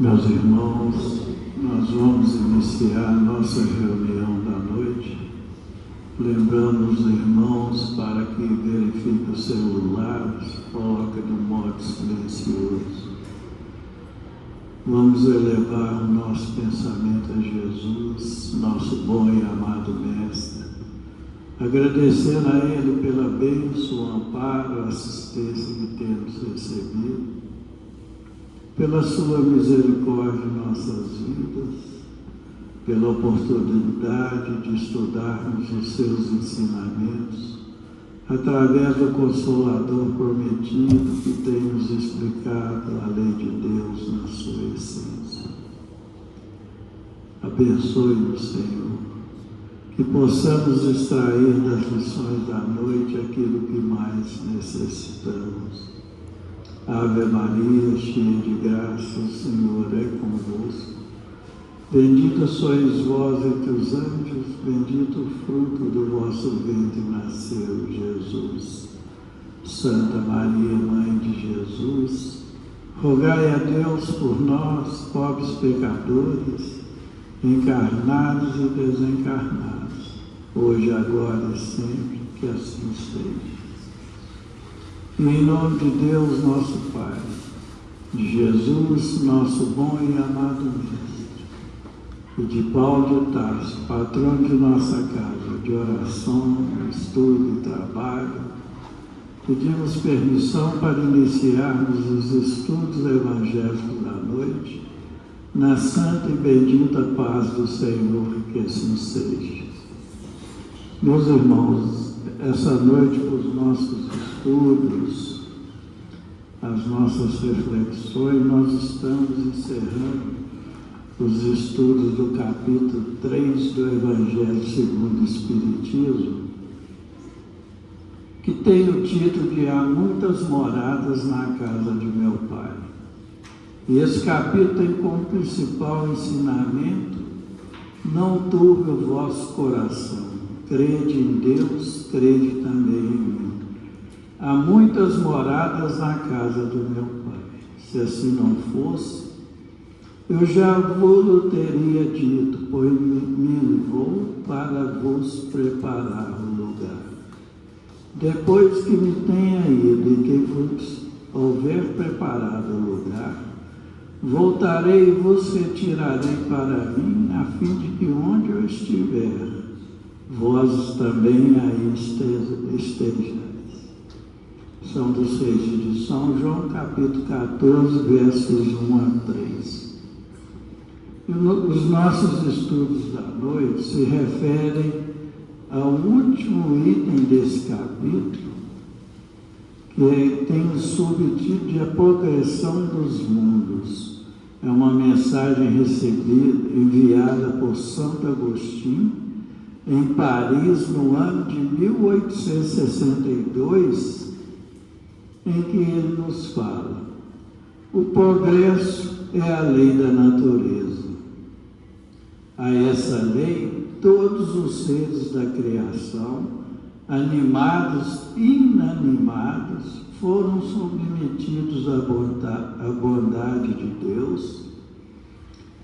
Meus irmãos, nós vamos iniciar a nossa reunião da noite, lembrando os irmãos para que verifiquem os celulares, coloquem no modo silencioso. Vamos elevar o nosso pensamento a Jesus, nosso bom e amado Mestre, agradecendo a Ele pela bênção, o amparo, a assistência que temos recebido, pela sua misericórdia em nossas vidas, pela oportunidade de estudarmos os seus ensinamentos, através do Consolador prometido que tem nos explicado a lei de Deus na sua essência. Abençoe-nos, Senhor, que possamos extrair das lições da noite aquilo que mais necessitamos. Ave Maria, cheia de graça, o Senhor é convosco. Bendita sois vós entre os anjos, bendito o fruto do vosso ventre nasceu, Jesus. Santa Maria, Mãe de Jesus, rogai a Deus por nós, pobres pecadores, encarnados e desencarnados, hoje, agora e sempre, que assim seja. E em nome de Deus, nosso Pai, de Jesus, nosso bom e amado Mestre, e de Paulo de Tarso, patrão de nossa casa, de oração, estudo e trabalho, pedimos permissão para iniciarmos os estudos evangélicos da noite, na santa e bendita paz do Senhor, que assim seja. Meus irmãos, essa noite, para os nossos estudos, as nossas reflexões, nós estamos encerrando os estudos do capítulo 3 do Evangelho segundo o Espiritismo, que tem o título de Há muitas moradas na casa de meu Pai. E esse capítulo tem como principal ensinamento: não turbe o vosso coração, crede em Deus, crede também em mim. Há muitas moradas na casa do meu Pai. Se assim não fosse, eu já vos teria dito, pois me vou para vos preparar o lugar. Depois que me tenha ido e que vos houver preparado o lugar, voltarei e vos retirarei para mim, a fim de que onde eu estiver, vós também aí estejais. São dos Reis de São João, capítulo 14, versos 1 a 3. E os nossos estudos da noite se referem ao último item desse capítulo, que tem o subtítulo de A Progressão dos Mundos. É uma mensagem recebida, enviada por Santo Agostinho, em Paris, no ano de 1862, em que ele nos fala: o progresso é a lei da natureza. A essa lei, todos os seres da criação, animados e inanimados, foram submetidos à bondade de Deus,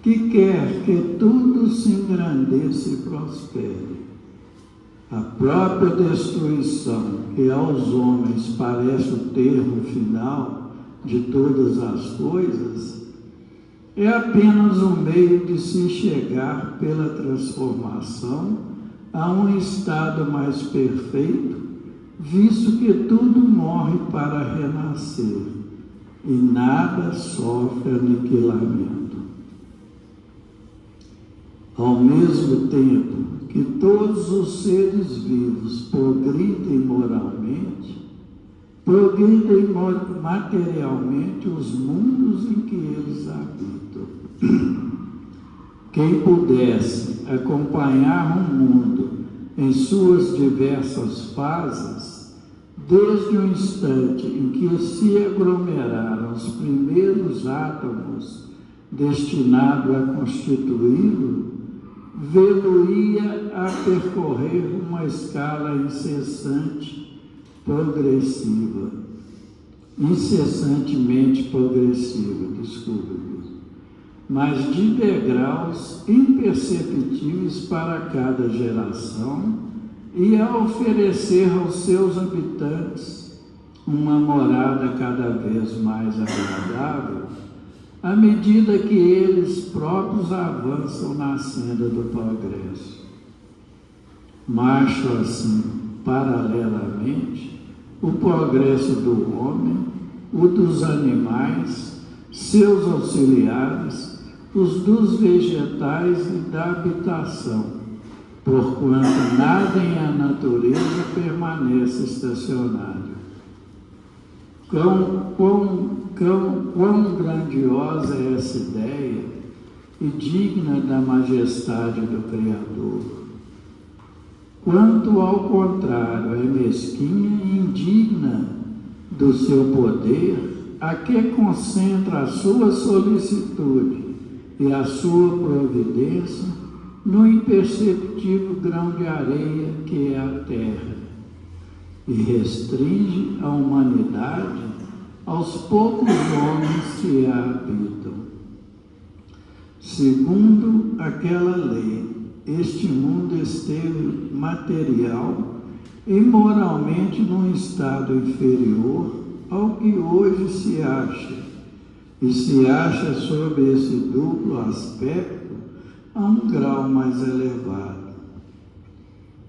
que quer que tudo se engrandeça e prospere. A própria destruição, que aos homens parece o termo final de todas as coisas, é apenas um meio de se chegar pela transformação a um estado mais perfeito, visto que tudo morre para renascer e nada sofre aniquilamento. Ao mesmo tempo que todos os seres vivos progridem moralmente, progridem materialmente os mundos em que eles habitam. Quem pudesse acompanhar um mundo em suas diversas fases, desde o instante em que se aglomeraram os primeiros átomos destinados a constituí-lo, vê-lo-ia a percorrer uma escala incessantemente progressiva, mas de degraus imperceptíveis para cada geração, e a oferecer aos seus habitantes uma morada cada vez mais agradável, à medida que eles próprios avançam na senda do progresso. Marcham assim, paralelamente, o progresso do homem, o dos animais, seus auxiliares, os dos vegetais e da habitação, porquanto nada em a natureza permanece estacionário. Quão grandiosa é essa ideia e digna da majestade do Criador! Quanto ao contrário é mesquinha e indigna do seu poder, a que concentra a sua solicitude e a sua providência no imperceptível grão de areia que é a terra, e restringe a humanidade aos poucos homens que a habitam. Segundo aquela lei, este mundo esteve material e moralmente num estado inferior ao que hoje se acha, e se acha sob esse duplo aspecto a um grau mais elevado.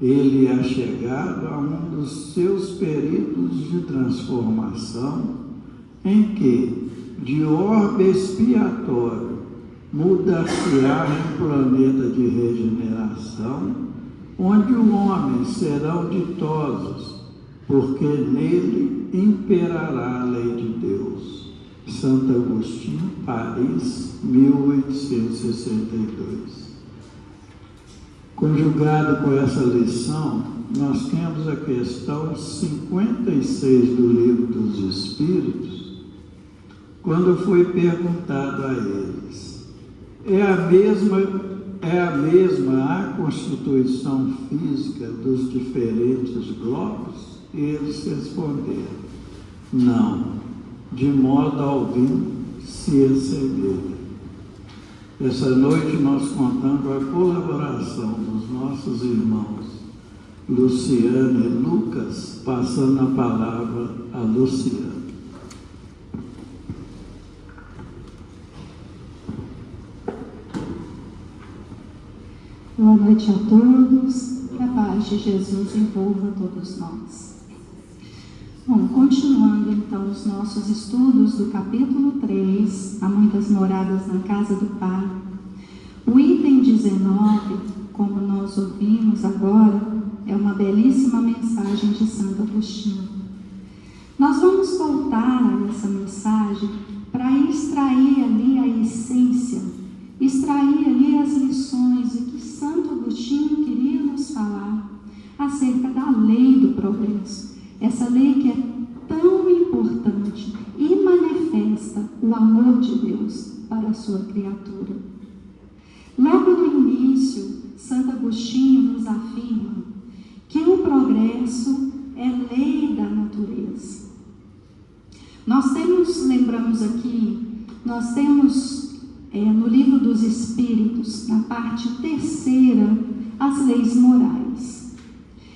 Ele é chegado a um dos seus períodos de transformação, em que, de orbe expiatório, mudar-se-á em planeta de regeneração, onde os homens serão ditosos, porque nele imperará a lei de Deus. Santo Agostinho, Paris, 1862. Conjugado com essa lição, nós temos a questão 56 do Livro dos Espíritos, quando foi perguntado a eles: é a mesma a constituição física dos diferentes globos? E eles responderam: não, de modo algum se assemelha. Essa noite nós contamos com a colaboração dos nossos irmãos Luciano e Lucas, passando a palavra a Luciano. Boa noite a todos, que a paz de Jesus envolva todos nós. Bom, continuando então os nossos estudos do capítulo 3, Há Muitas Moradas na Casa do Pai. O item 19, como nós ouvimos agora, é uma belíssima mensagem de Santo Agostinho. Nós vamos voltar a essa mensagem para extrair ali a essência, extrair ali as lições e que Santo Agostinho queria nos falar acerca da lei do progresso. Essa lei que é tão importante e manifesta o amor de Deus para a sua criatura. Logo no início, Santo Agostinho nos afirma que o progresso é lei da natureza. Lembramos aqui, nós temos no Livro dos Espíritos, na parte 3ª, as leis morais.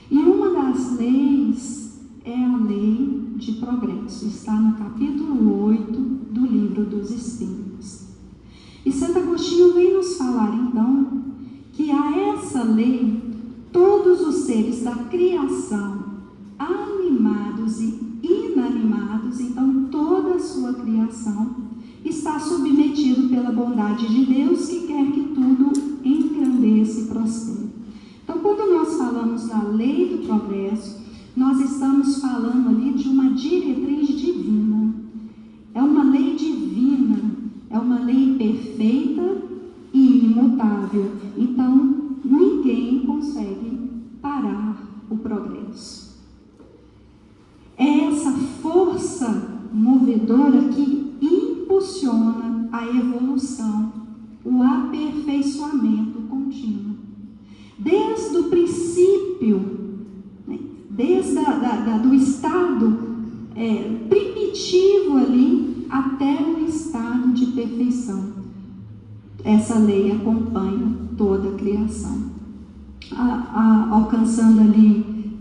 E uma das leis é a lei de progresso, está no capítulo 8 do Livro dos Espíritos. E Santo Agostinho vem nos falar então que a essa lei todos os seres da criação, animados e inanimados, então toda a sua criação está submetido pela bondade de Deus, que quer que tudo engrandeça e prospere. Então, quando nós falamos da lei do progresso, nós estamos falando ali de uma diretriz divina. É uma lei divina, é uma lei perfeita e imutável. Então, ninguém consegue parar o progresso. É essa força movedora que impulsiona a evolução, o aperfeiçoamento contínuo. Desde o princípio, desde do estado primitivo ali até o estado de perfeição. essa lei acompanha toda a criação, alcançando ali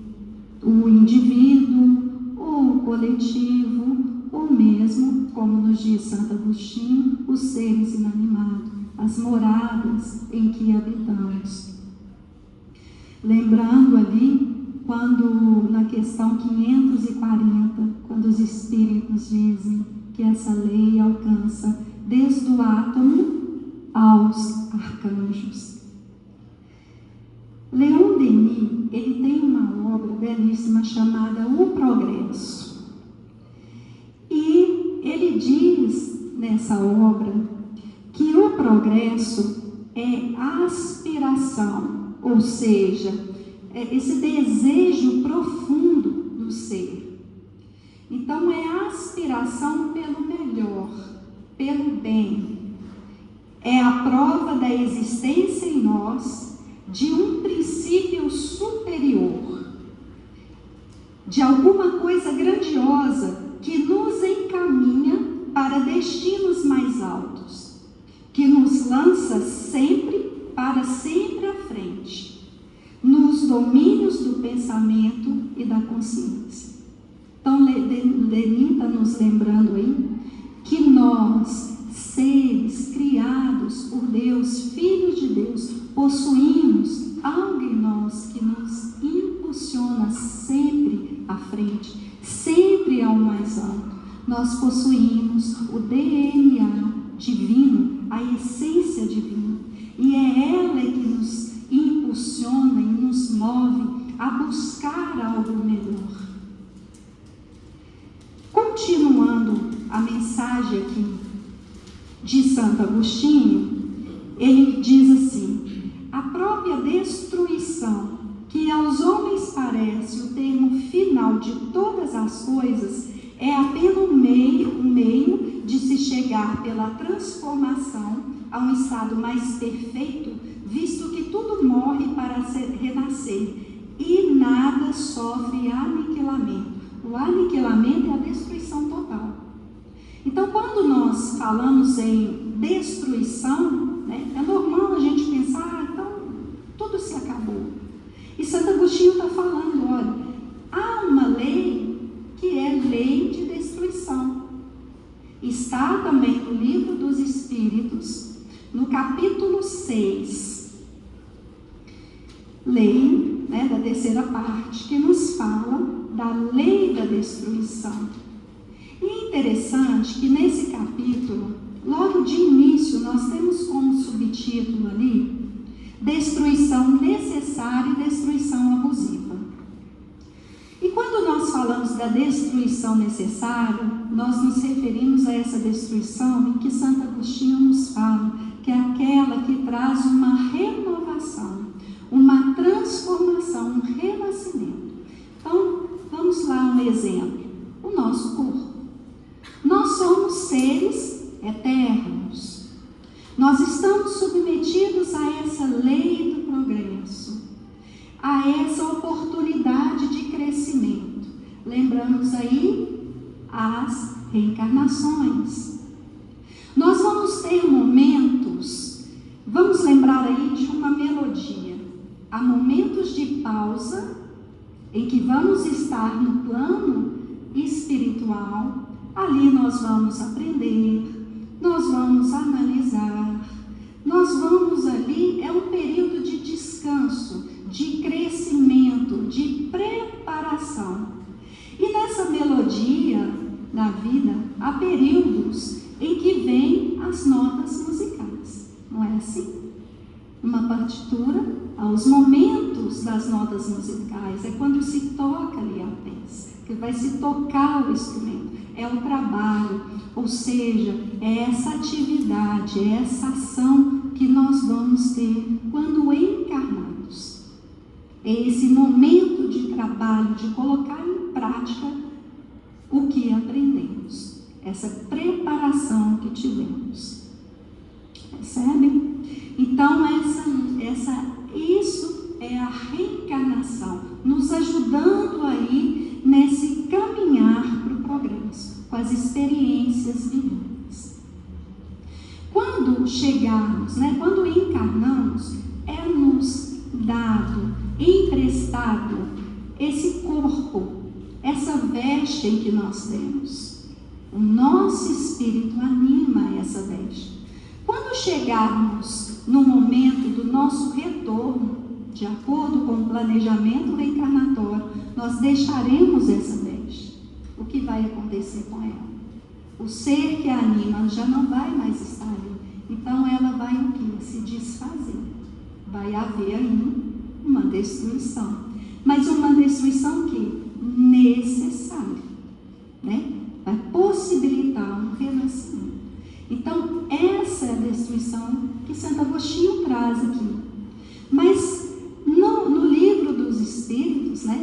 o indivíduo, o coletivo, ou mesmo, como nos diz Santo Agostinho, os seres inanimados, as moradas em que habitamos. Lembrando ali, quando na questão 540, quando os Espíritos dizem que essa lei alcança desde o átomo aos arcanjos. Leon Denis, ele tem uma obra belíssima chamada O Progresso. E ele diz nessa obra que o progresso é aspiração, ou seja, é esse desejo profundo do ser. Então é aspiração pelo melhor, pelo bem. É a prova da existência em nós de um princípio superior, de alguma coisa grandiosa que nos encaminha para destinos mais altos, que nos lança sempre para sempre à frente, nos domínios do pensamento e da consciência. Então, Denis está nos lembrando aí que nós, seres criados por Deus, filhos de Deus, possuímos algo em nós que nos impulsiona sempre à frente, sempre ao mais alto. Nós possuímos o DNA divino, a essência divina, e é ela que nos impulsiona e nos move a buscar algo melhor. Continuando a mensagem aqui de Santo Agostinho, ele diz assim: a própria destruição, que aos homens parece o termo final de todas as coisas, é apenas um meio de se chegar pela transformação a um estado mais perfeito, visto que tudo morre para renascer e nada sofre aniquilamento. O aniquilamento é a destruição total. Então, quando nós falamos em destruição, né, é normal a gente pensar, então, tudo se acabou. E Santo Agostinho está falando, olha, há uma lei que é lei de destruição. Está também no Livro dos Espíritos, no capítulo 6, lei, né, da terceira parte, que nos fala da lei da destruição. E é interessante que nesse capítulo, logo de início, nós temos como subtítulo ali, destruição necessária e destruição abusiva. E quando nós falamos da destruição necessária, nós nos referimos a essa destruição em que Santo Agostinho nos fala, que é aquela que traz uma renovação, uma transformação, um renascimento. Então, vamos lá um exemplo, o nosso corpo. Nós somos seres eternos. Nós estamos submetidos a essa lei do progresso, a essa oportunidade de crescimento. Lembramos aí as reencarnações. Nós vamos ter momentos, vamos lembrar aí de uma melodia. Há momentos de pausa em que vamos estar no plano espiritual. Ali nós vamos aprender, nós vamos analisar, nós vamos ali, é um período de descanso, de crescimento, de preparação. E nessa melodia da vida, há períodos em que vêm as notas musicais, não é assim? Uma partitura, aos momentos das notas musicais, é quando se toca ali a peça, que vai se tocar o instrumento, é o trabalho, ou seja, é essa atividade, é essa ação que nós vamos ter quando encarnados. É esse momento de trabalho, de colocar em prática o que aprendemos, essa preparação que tivemos. Percebem? Então, isso é a reencarnação, nos ajudando aí nesse caminhar para o progresso, com as experiências vividas. Quando quando chegarmos, né, quando encarnamos, é nos dado, emprestado esse corpo, essa veste em que nós temos. O nosso espírito anima essa veste. Quando chegarmos no momento do nosso retorno, de acordo com o planejamento reencarnatório, nós deixaremos essa veste. O que vai acontecer com ela? O ser que a anima já não vai mais estar ali. Então ela vai o quê? Se desfazer. Vai haver aí uma destruição. Mas uma destruição que? Necessária. Né? Vai possibilitar um renascimento. Então essa é a destruição que Santo Agostinho traz aqui. Mas no livro dos Espíritos, né,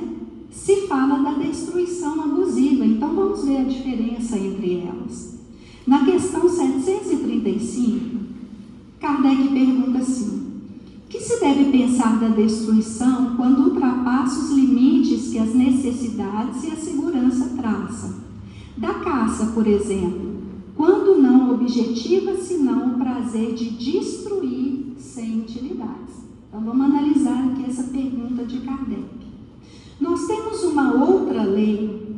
se fala da destruição abusiva. Então vamos ver a diferença entre elas. Na questão 735, Kardec pergunta assim: que se deve pensar da destruição quando ultrapassa os limites que as necessidades e a segurança traçam? Da caça, por exemplo, quando não objetiva senão o prazer de destruir sem utilidades. Então vamos analisar aqui essa pergunta de Kardec. Nós temos uma outra lei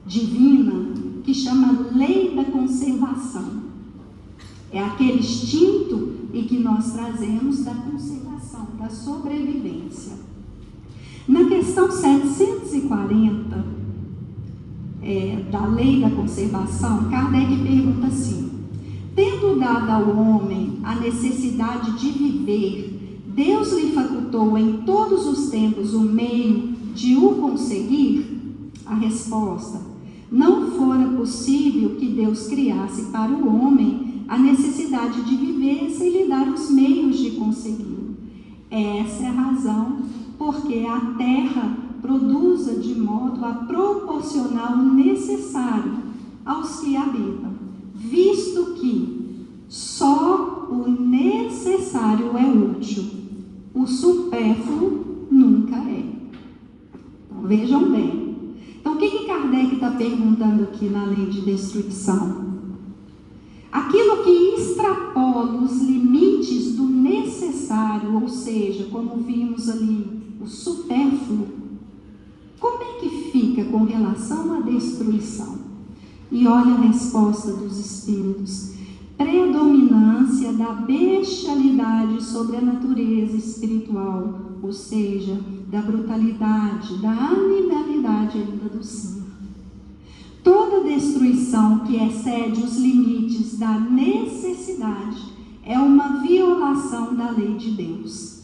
divina que chama lei da conservação. É aquele instinto e que nós trazemos da conservação, da sobrevivência. Na questão 740 da lei da conservação, Kardec pergunta assim: tendo dado ao homem a necessidade de viver, Deus lhe facultou em todos os tempos o meio de o conseguir? A resposta: não fora possível que Deus criasse para o homem a necessidade de viver sem lhe dar os meios de consegui-lo. Essa é a razão porque a terra produza de modo a proporcionar o necessário aos que habitam, visto que só o necessário é útil, o supérfluo nunca é. Então, vejam bem. Então, o que Kardec está perguntando aqui na lei de destruição? Aquilo que extrapola os limites do necessário, ou seja, como vimos ali, o supérfluo, como é que fica com relação à destruição? E olha a resposta dos Espíritos: predominância da bestialidade sobre a natureza espiritual, ou seja, da brutalidade, da animalidade ainda do ser. Toda destruição que excede os limites da necessidade é uma violação da lei de Deus.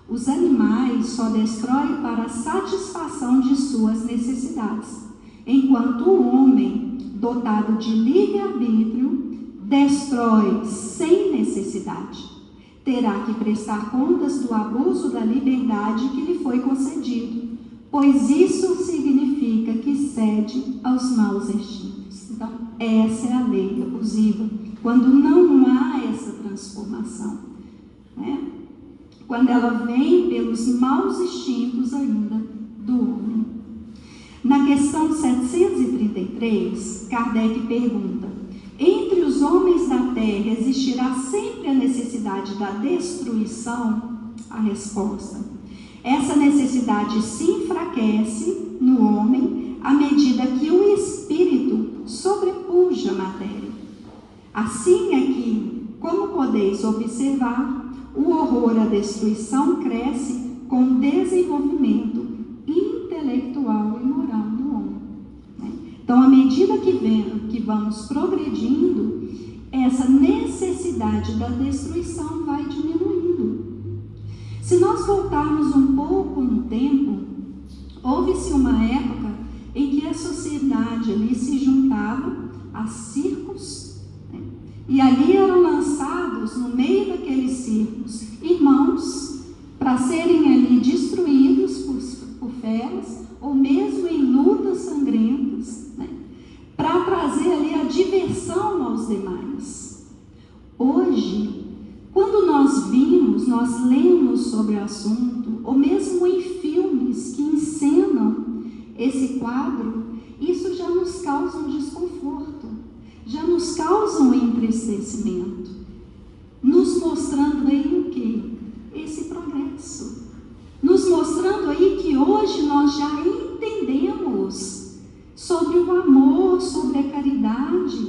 Os animais só destroem para a satisfação de suas necessidades, enquanto o homem, dotado de livre-arbítrio, destrói sem necessidade. Terá que prestar contas do abuso da liberdade que lhe foi concedido, pois isso significa que cede aos maus instintos. Então, essa é a lei abusiva, quando não há essa transformação, né? Quando ela vem pelos maus instintos ainda do homem. Na questão 733, Kardec pergunta: entre os homens da terra existirá sempre a necessidade da destruição? A resposta: essa necessidade se enfraquece no homem à medida que o espírito sobrepuja a matéria. Assim é que, como podeis observar, o horror à destruição cresce com o desenvolvimento intelectual e moral do homem, né? Então, à medida que vamos progredindo, essa necessidade da destruição vai diminuindo. Se nós voltarmos um pouco no tempo, houve-se uma época em que a sociedade ali se juntava a circos, né? E ali eram lançados no meio daqueles circos irmãos para serem ali destruídos por feras ou mesmo em lutas sangrentas, né? Para trazer ali a diversão aos demais. Hoje, quando nós lemos sobre o assunto, ou mesmo em filmes que encenam esse quadro, isso já nos causa um desconforto, já nos causam entristecimento, nos mostrando aí o quê? Esse progresso, nos mostrando aí que hoje nós já entendemos sobre o amor, sobre a caridade,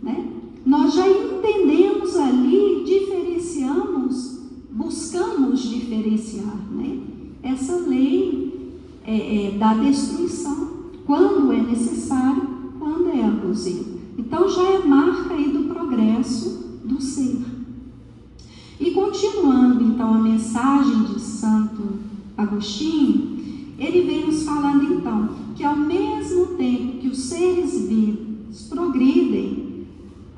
né? Nós já entendemos ali, diferenciamos, buscamos diferenciar, né? Essa lei da destruição, quando é necessário, quando é abusivo. Então já é marca aí do progresso do ser. E continuando então a mensagem de Santo Agostinho, ele vem nos falando então que ao mesmo tempo que os seres vivos progridem,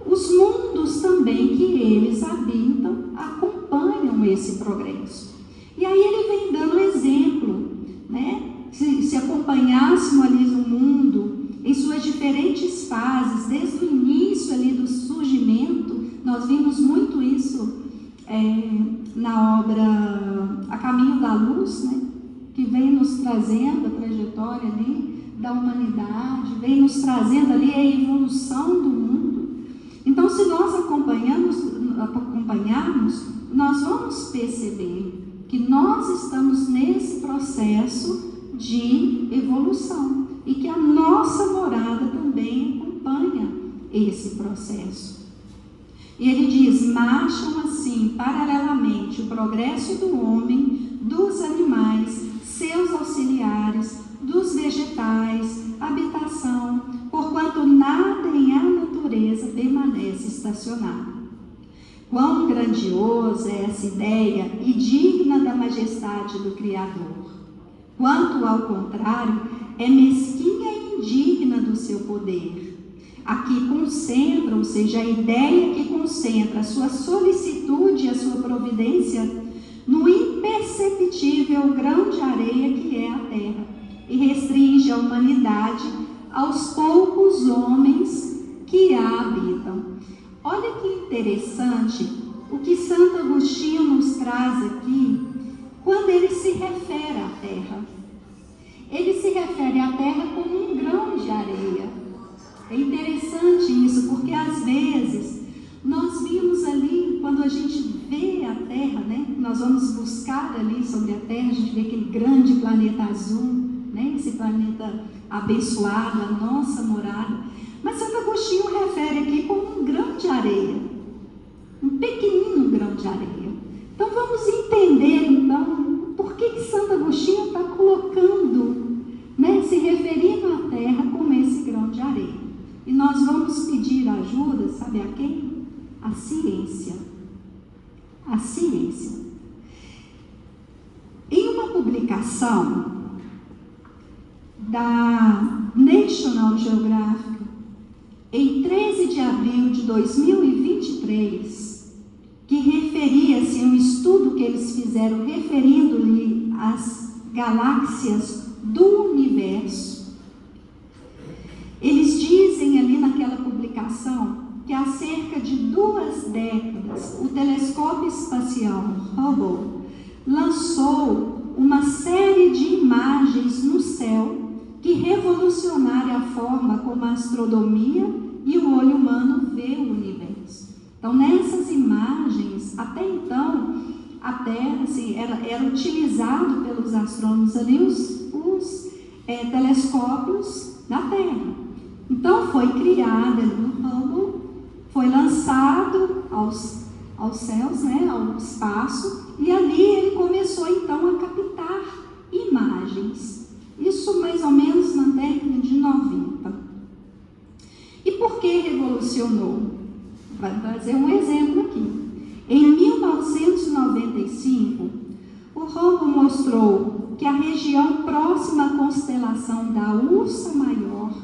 os mundos também que eles habitam acompanham esse progresso. E aí ele vem dando exemplo, né? Se acompanhássemos ali o mundo em suas diferentes fases, desde o início ali do surgimento, nós vimos muito isso na obra A Caminho da Luz, né? Que vem nos trazendo a trajetória ali da humanidade, vem nos trazendo ali a evolução do mundo. Então, se nós acompanharmos, nós vamos perceber que nós estamos nesse processo de evolução e que a nossa morada também acompanha esse processo. E ele diz: marcham assim paralelamente o progresso do homem, dos animais, seus auxiliares, dos vegetais, habitação, porquanto nada em a natureza permanece estacionado. Quão grandiosa é essa ideia e digna da majestade do Criador! Quanto ao contrário, é mesquinha e indigna do seu poder. Aqui concentra, ou seja, a ideia que concentra a sua solicitude e a sua providência no imperceptível grão de areia que é a terra, e restringe a humanidade aos poucos homens que a habitam. Olha que interessante o que Santo Agostinho nos traz aqui, quando ele se refere à terra. Ele se refere à terra como um grão de areia. É interessante isso, porque às vezes nós vimos ali, quando a gente vê a terra, né? Nós vamos buscar ali sobre a terra, a gente vê aquele grande planeta azul, né? Esse planeta abençoado, a nossa morada. Mas Santo Agostinho refere aqui como um grão de areia, um pequenino grão de areia. Então vamos entender então por que Santo Agostinho está colocando, né, se referindo à terra como esse grão de areia. E nós vamos pedir ajuda, sabe a quem? A ciência. A ciência. Em uma publicação da National Geographic, em 13 de abril de 2023, que referia-se a um estudo que eles fizeram referindo-lhe às galáxias do universo, eles dizem ali naquela publicação que há cerca de 2 décadas o telescópio espacial Hubble lançou uma série de imagens no céu que revolucionaram a forma como a astronomia e o olho humano vê o universo. Então, nessas imagens, até então, a Terra assim, era utilizado pelos astrônomos ali os telescópios da Terra. Então, foi criado ali no Hubble, foi lançado aos céus, né, ao espaço, e ali ele começou então a captar imagens. Isso mais ou menos na década de 90. E por que revolucionou? Vai trazer um exemplo aqui. Em 1995, o Hubble mostrou que a região próxima à constelação da Ursa Maior,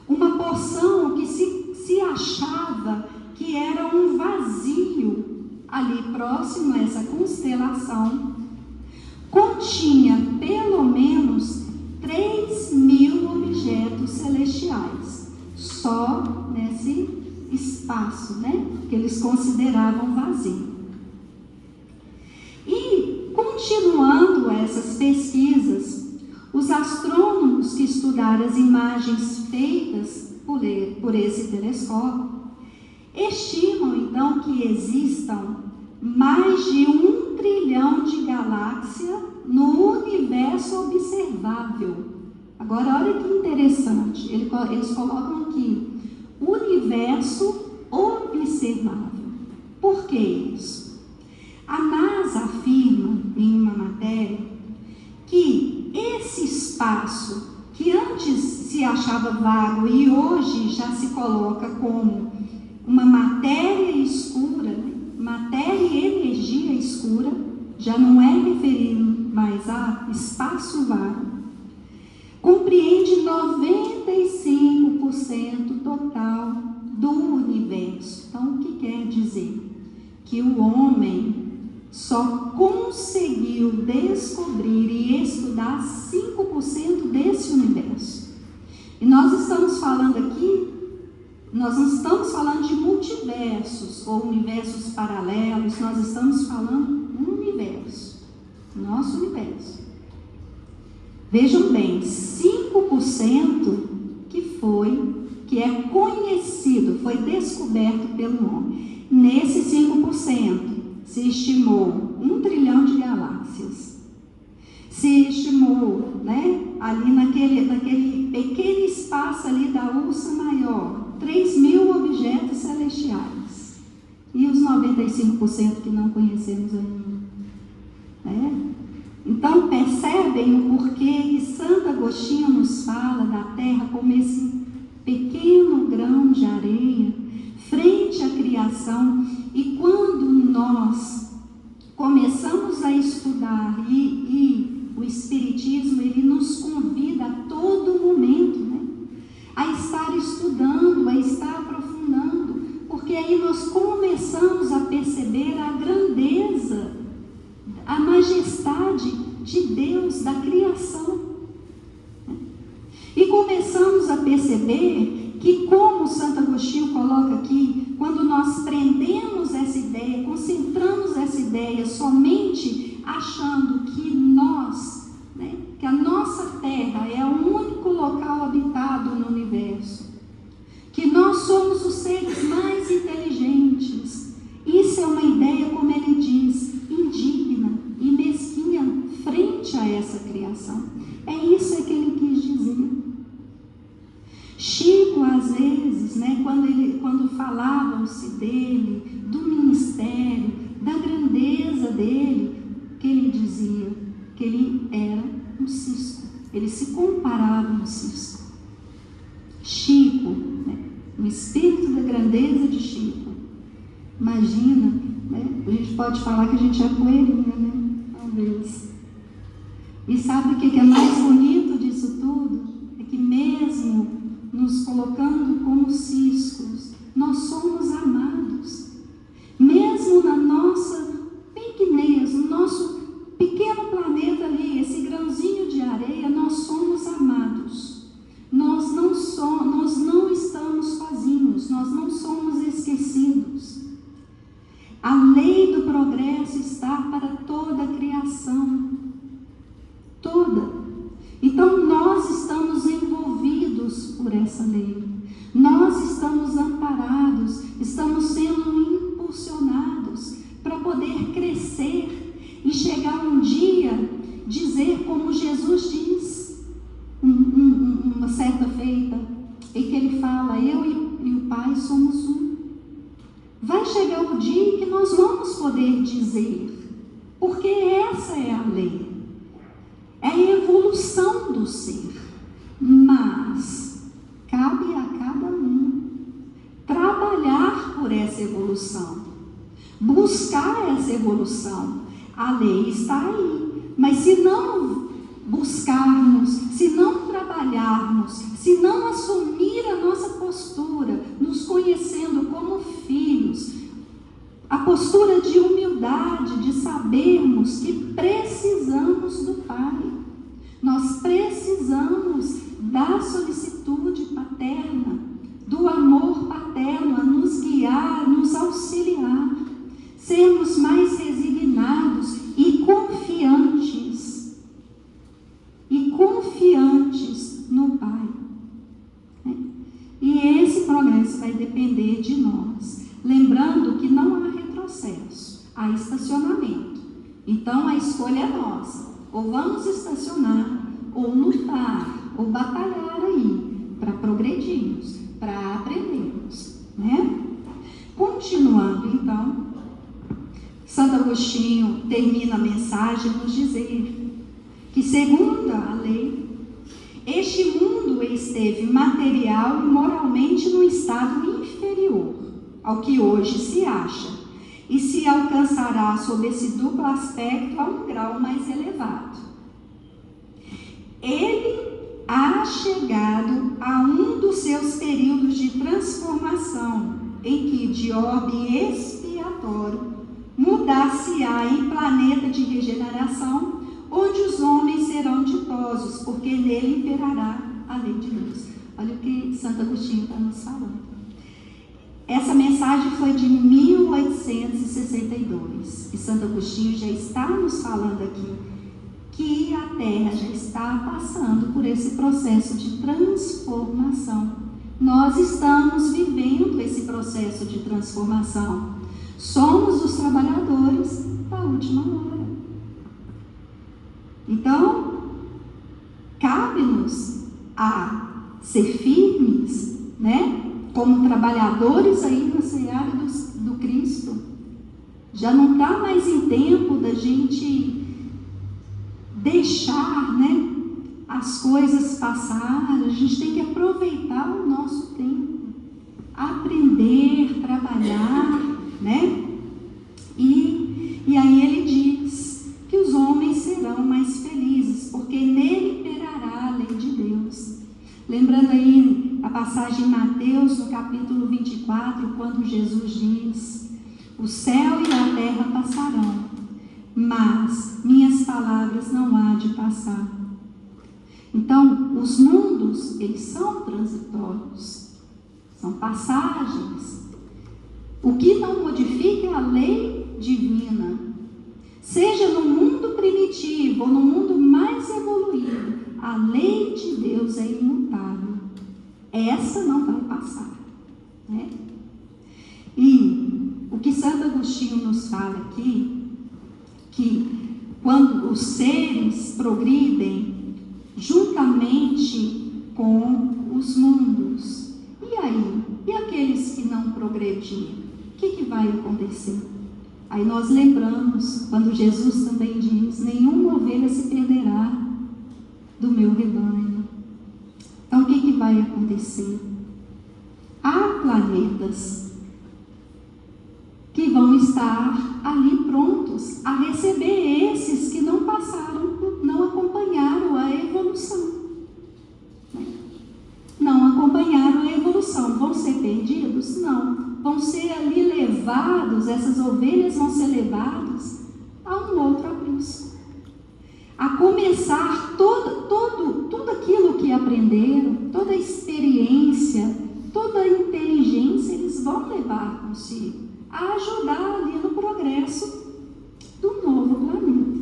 uma porção que se achava que era um vazio ali próximo a essa constelação, continha pelo menos 3.000 objetos celestiais, só nesse espaço, né, que eles consideravam vazio. E, continuando essas pesquisas, os astrônomos que estudaram as imagens feitas por esse telescópio, estimam então que existam mais de 1 trilhão de galáxias no universo observável. Agora, olha que interessante, eles colocam aqui, universo observável. Por que isso? A NASA afirma em uma matéria que esse espaço, que antes se achava vago e hoje já se coloca como uma matéria escura, matéria e energia escura, já não é referido mais a espaço vago, compreende 95% total do universo. Então, o que quer dizer? Que o homem só conseguiu descobrir e estudar 5% desse universo. E nós estamos falando aqui, nós não estamos falando de multiversos ou universos paralelos, nós estamos falando um universo, nosso universo. Vejam bem, 5% que é conhecido, foi descoberto pelo homem. Nesse 5%, se estimou 1 trilhão de galáxias. Se estimou, ali naquele pequeno espaço ali da Ursa Maior, 3.000 objetos celestiais. E os 95% que não conhecemos ainda. Então, percebem o porquê que Santo Agostinho nos fala da Terra como esse pequeno grão de areia frente à criação. E quando nós começamos a estudar, e o Espiritismo, ele nos convida a todo momento, a estar estudando, a estar aprofundando, porque aí nós começamos a perceber a grandeza, a majestade de Deus, da criação. E começamos a perceber que, como Santo Agostinho coloca aqui, quando nós prendemos essa ideia, concentramos essa ideia somente achando que nós, que a nossa Terra é o único local habitado no universo, que nós somos os seres mais inteligentes, isso é uma ideia, como ele diz, indigna e mesquinha frente a essa criação. É isso que ele quis dizer. Chico, às vezes, quando falavam-se dele, do ministério, da grandeza dele, que ele dizia que ele era um cisco, ele se comparava a um cisco. Chico, o espírito da grandeza de Chico, imagina, a gente pode falar que a gente é poeirinha, talvez. E sabe o que é mais bonito disso tudo? É que mesmo nos colocando como ciscos, nós somos amados. Mesmo na nossa pequenez, no nosso pequeno planeta ali, esse grãozinho de areia, nós somos amados. Nós não estamos sozinhos, nós não somos esquecidos. A lei do progresso está para toda a criação. Toda. Então nós estamos envolvidos por essa lei. Nós estamos amparados, estamos sendo impulsionados para poder crescer e chegar um dia, dizer como Jesus diz, uma certa feita, em que ele fala, eu e o Pai somos um. Vai chegar o dia que nós vamos poder dizer, porque essa é a lei, é a evolução do ser, mas cabe a cada um trabalhar por essa evolução, buscar essa evolução. A lei está aí, mas se não buscarmos, se não trabalharmos, se não assumir a nossa postura, nos conhecendo como filhos, a postura de humildade, de sabermos que precisamos do Pai, nós precisamos da solicitude paterna, do amor paterno a nos guiar, nos auxiliar, sermos mais resignados e confiantes no Pai. há estacionamento. Então a escolha é nossa. Ou vamos estacionar, ou lutar, ou batalhar aí, para progredirmos, para aprendermos, né? Continuando então, Santo Agostinho termina a mensagem nos dizer que, segundo a lei, este mundo esteve material e moralmente num estado inferior ao que hoje se acha, e se alcançará sob esse duplo aspecto a um grau mais elevado. Ele há chegado a um dos seus períodos de transformação, em que, de ordem expiatória, mudar-se-á em planeta de regeneração, onde os homens serão ditosos, porque nele imperará a lei de Deus. Olha o que Santo Agostinho está nos falando. Essa mensagem foi de 1862, e Santo Agostinho já está nos falando aqui que a Terra já está passando por esse processo de transformação. Nós estamos vivendo esse processo de transformação. Somos os trabalhadores da última hora. Então, cabe-nos a ser firmes, né? Como trabalhadores aí na seara do Cristo. Já não está mais em tempo da gente deixar, né, as coisas passar. A gente tem que aproveitar o nosso tempo, aprender, trabalhar, né? E aí ele diz que os homens serão mais felizes, porque nele imperará a lei de Deus. Lembrando aí a passagem em Mateus, no capítulo 24, quando Jesus diz: o céu e a terra passarão, mas minhas palavras não há de passar. Então, os mundos, eles são transitórios, são passagens. O que não modifica é a lei divina. Seja no mundo primitivo ou no mundo mais evoluído, a lei de Deus é imutável. Essa não vai passar, né? E o que Santo Agostinho nos fala aqui, que quando os seres progridem juntamente com os mundos, e aí? E aqueles que não progredirem? O que vai acontecer? Aí nós lembramos, quando Jesus também diz: nenhuma ovelha se perderá do meu rebanho. Então o que vai acontecer? Há planetas que vão estar ali prontos a receber esses que não passaram, não acompanharam a evolução. Não acompanharam a evolução. Vão ser perdidos? Não. Vão ser ali levados, essas ovelhas vão ser levadas a um outro aprisco. A começar tudo aquilo que aprenderam, toda a experiência, toda a inteligência, eles vão levar consigo, a ajudar ali no progresso do novo planeta.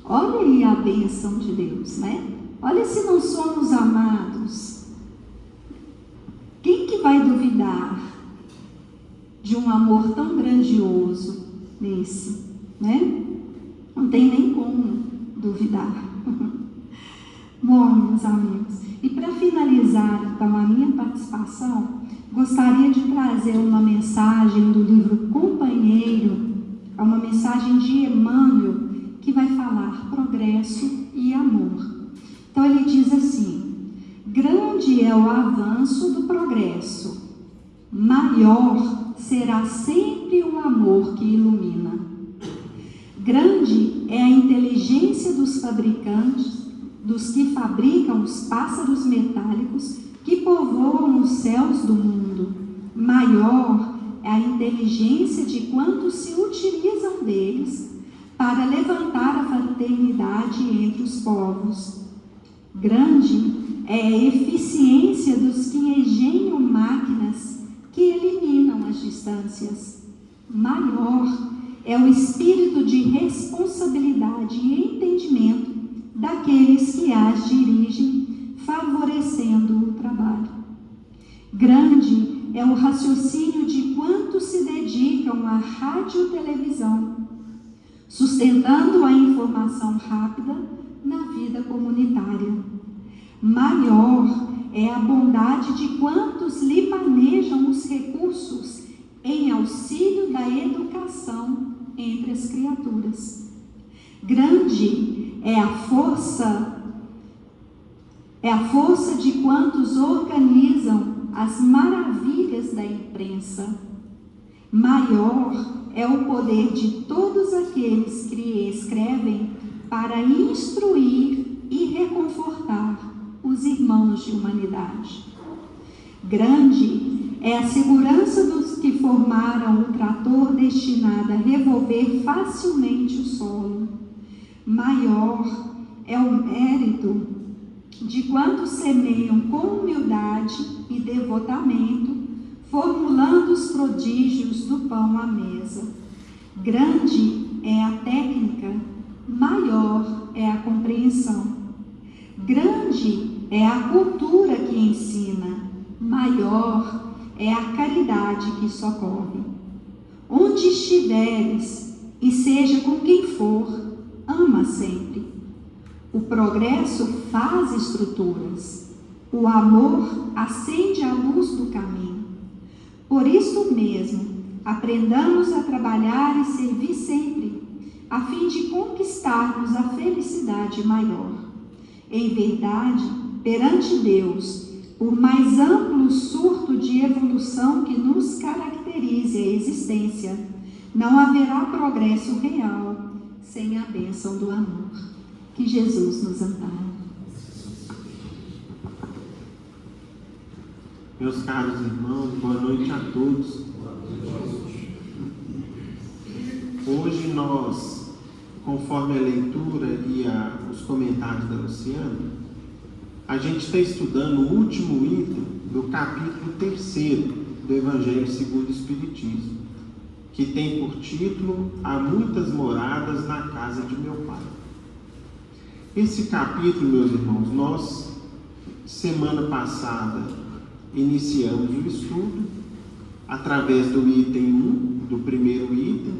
Olha aí a bênção de Deus, né? Olha, se não somos amados, quem que vai duvidar de um amor tão grandioso nesse, né? Não tem nem como duvidar. Bom, meus amigos, e para finalizar então a minha participação, gostaria de trazer uma mensagem do livro Companheiro, é uma mensagem de Emmanuel, que vai falar progresso e amor. Então ele diz assim: grande é o avanço do progresso, maior será sempre o amor que ilumina. Grande é a inteligência dos fabricantes, dos que fabricam os pássaros metálicos que povoam os céus do mundo. Maior é a inteligência de quantos se utilizam deles para levantar a fraternidade entre os povos. Grande é a eficiência dos que engenham máquinas que eliminam as distâncias. Maior é o espírito de responsabilidade e entendimento daqueles que as dirigem, favorecendo o trabalho. Grande é o raciocínio de quantos se dedicam à rádio e televisão sustentando a informação rápida na vida comunitária. Maior é a bondade de quantos lhe manejam os recursos em auxílio da educação entre as criaturas. Grande é a força de quantos organizam as maravilhas da imprensa. Maior é o poder de todos aqueles que escrevem para instruir e reconfortar os irmãos de humanidade. Grande é a segurança dos que formaram o trator destinado a revolver facilmente o solo. Maior é o mérito de quantos semeiam com humildade e devotamento, formulando os prodígios do pão à mesa. Grande é a técnica, maior é a compreensão. Grande é a cultura que ensina, maior é a caridade que socorre. Onde estiveres, e seja com quem for, ama sempre. O progresso faz estruturas, o amor acende a luz do caminho. Por isso mesmo, aprendamos a trabalhar e servir sempre, a fim de conquistarmos a felicidade maior. Em verdade, perante Deus, por mais amplo surto de evolução que nos caracterize a existência, não haverá progresso real sem a bênção do amor. Que Jesus nos ampare. Meus caros irmãos, boa noite a todos. Hoje nós, conforme a leitura e os comentários da Luciana, a gente está estudando o último item do capítulo 3 do Evangelho segundo o Espiritismo, que tem por título Há muitas moradas na casa de meu Pai. Esse capítulo, meus irmãos, nós, semana passada, iniciamos o estudo através do item 1, do primeiro item.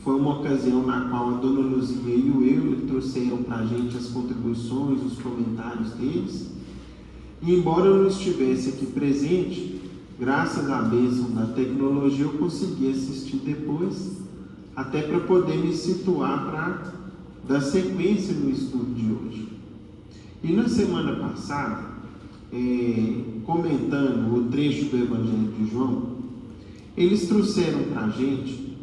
Foi uma ocasião na qual a Dona Luzia e o Euler trouxeram para a gente as contribuições, os comentários deles. E embora eu não estivesse aqui presente, graças à bênção da tecnologia, eu consegui assistir depois, até para poder me situar para dar sequência no estudo de hoje. E na semana passada, comentando o trecho do Evangelho de João, eles trouxeram para a gente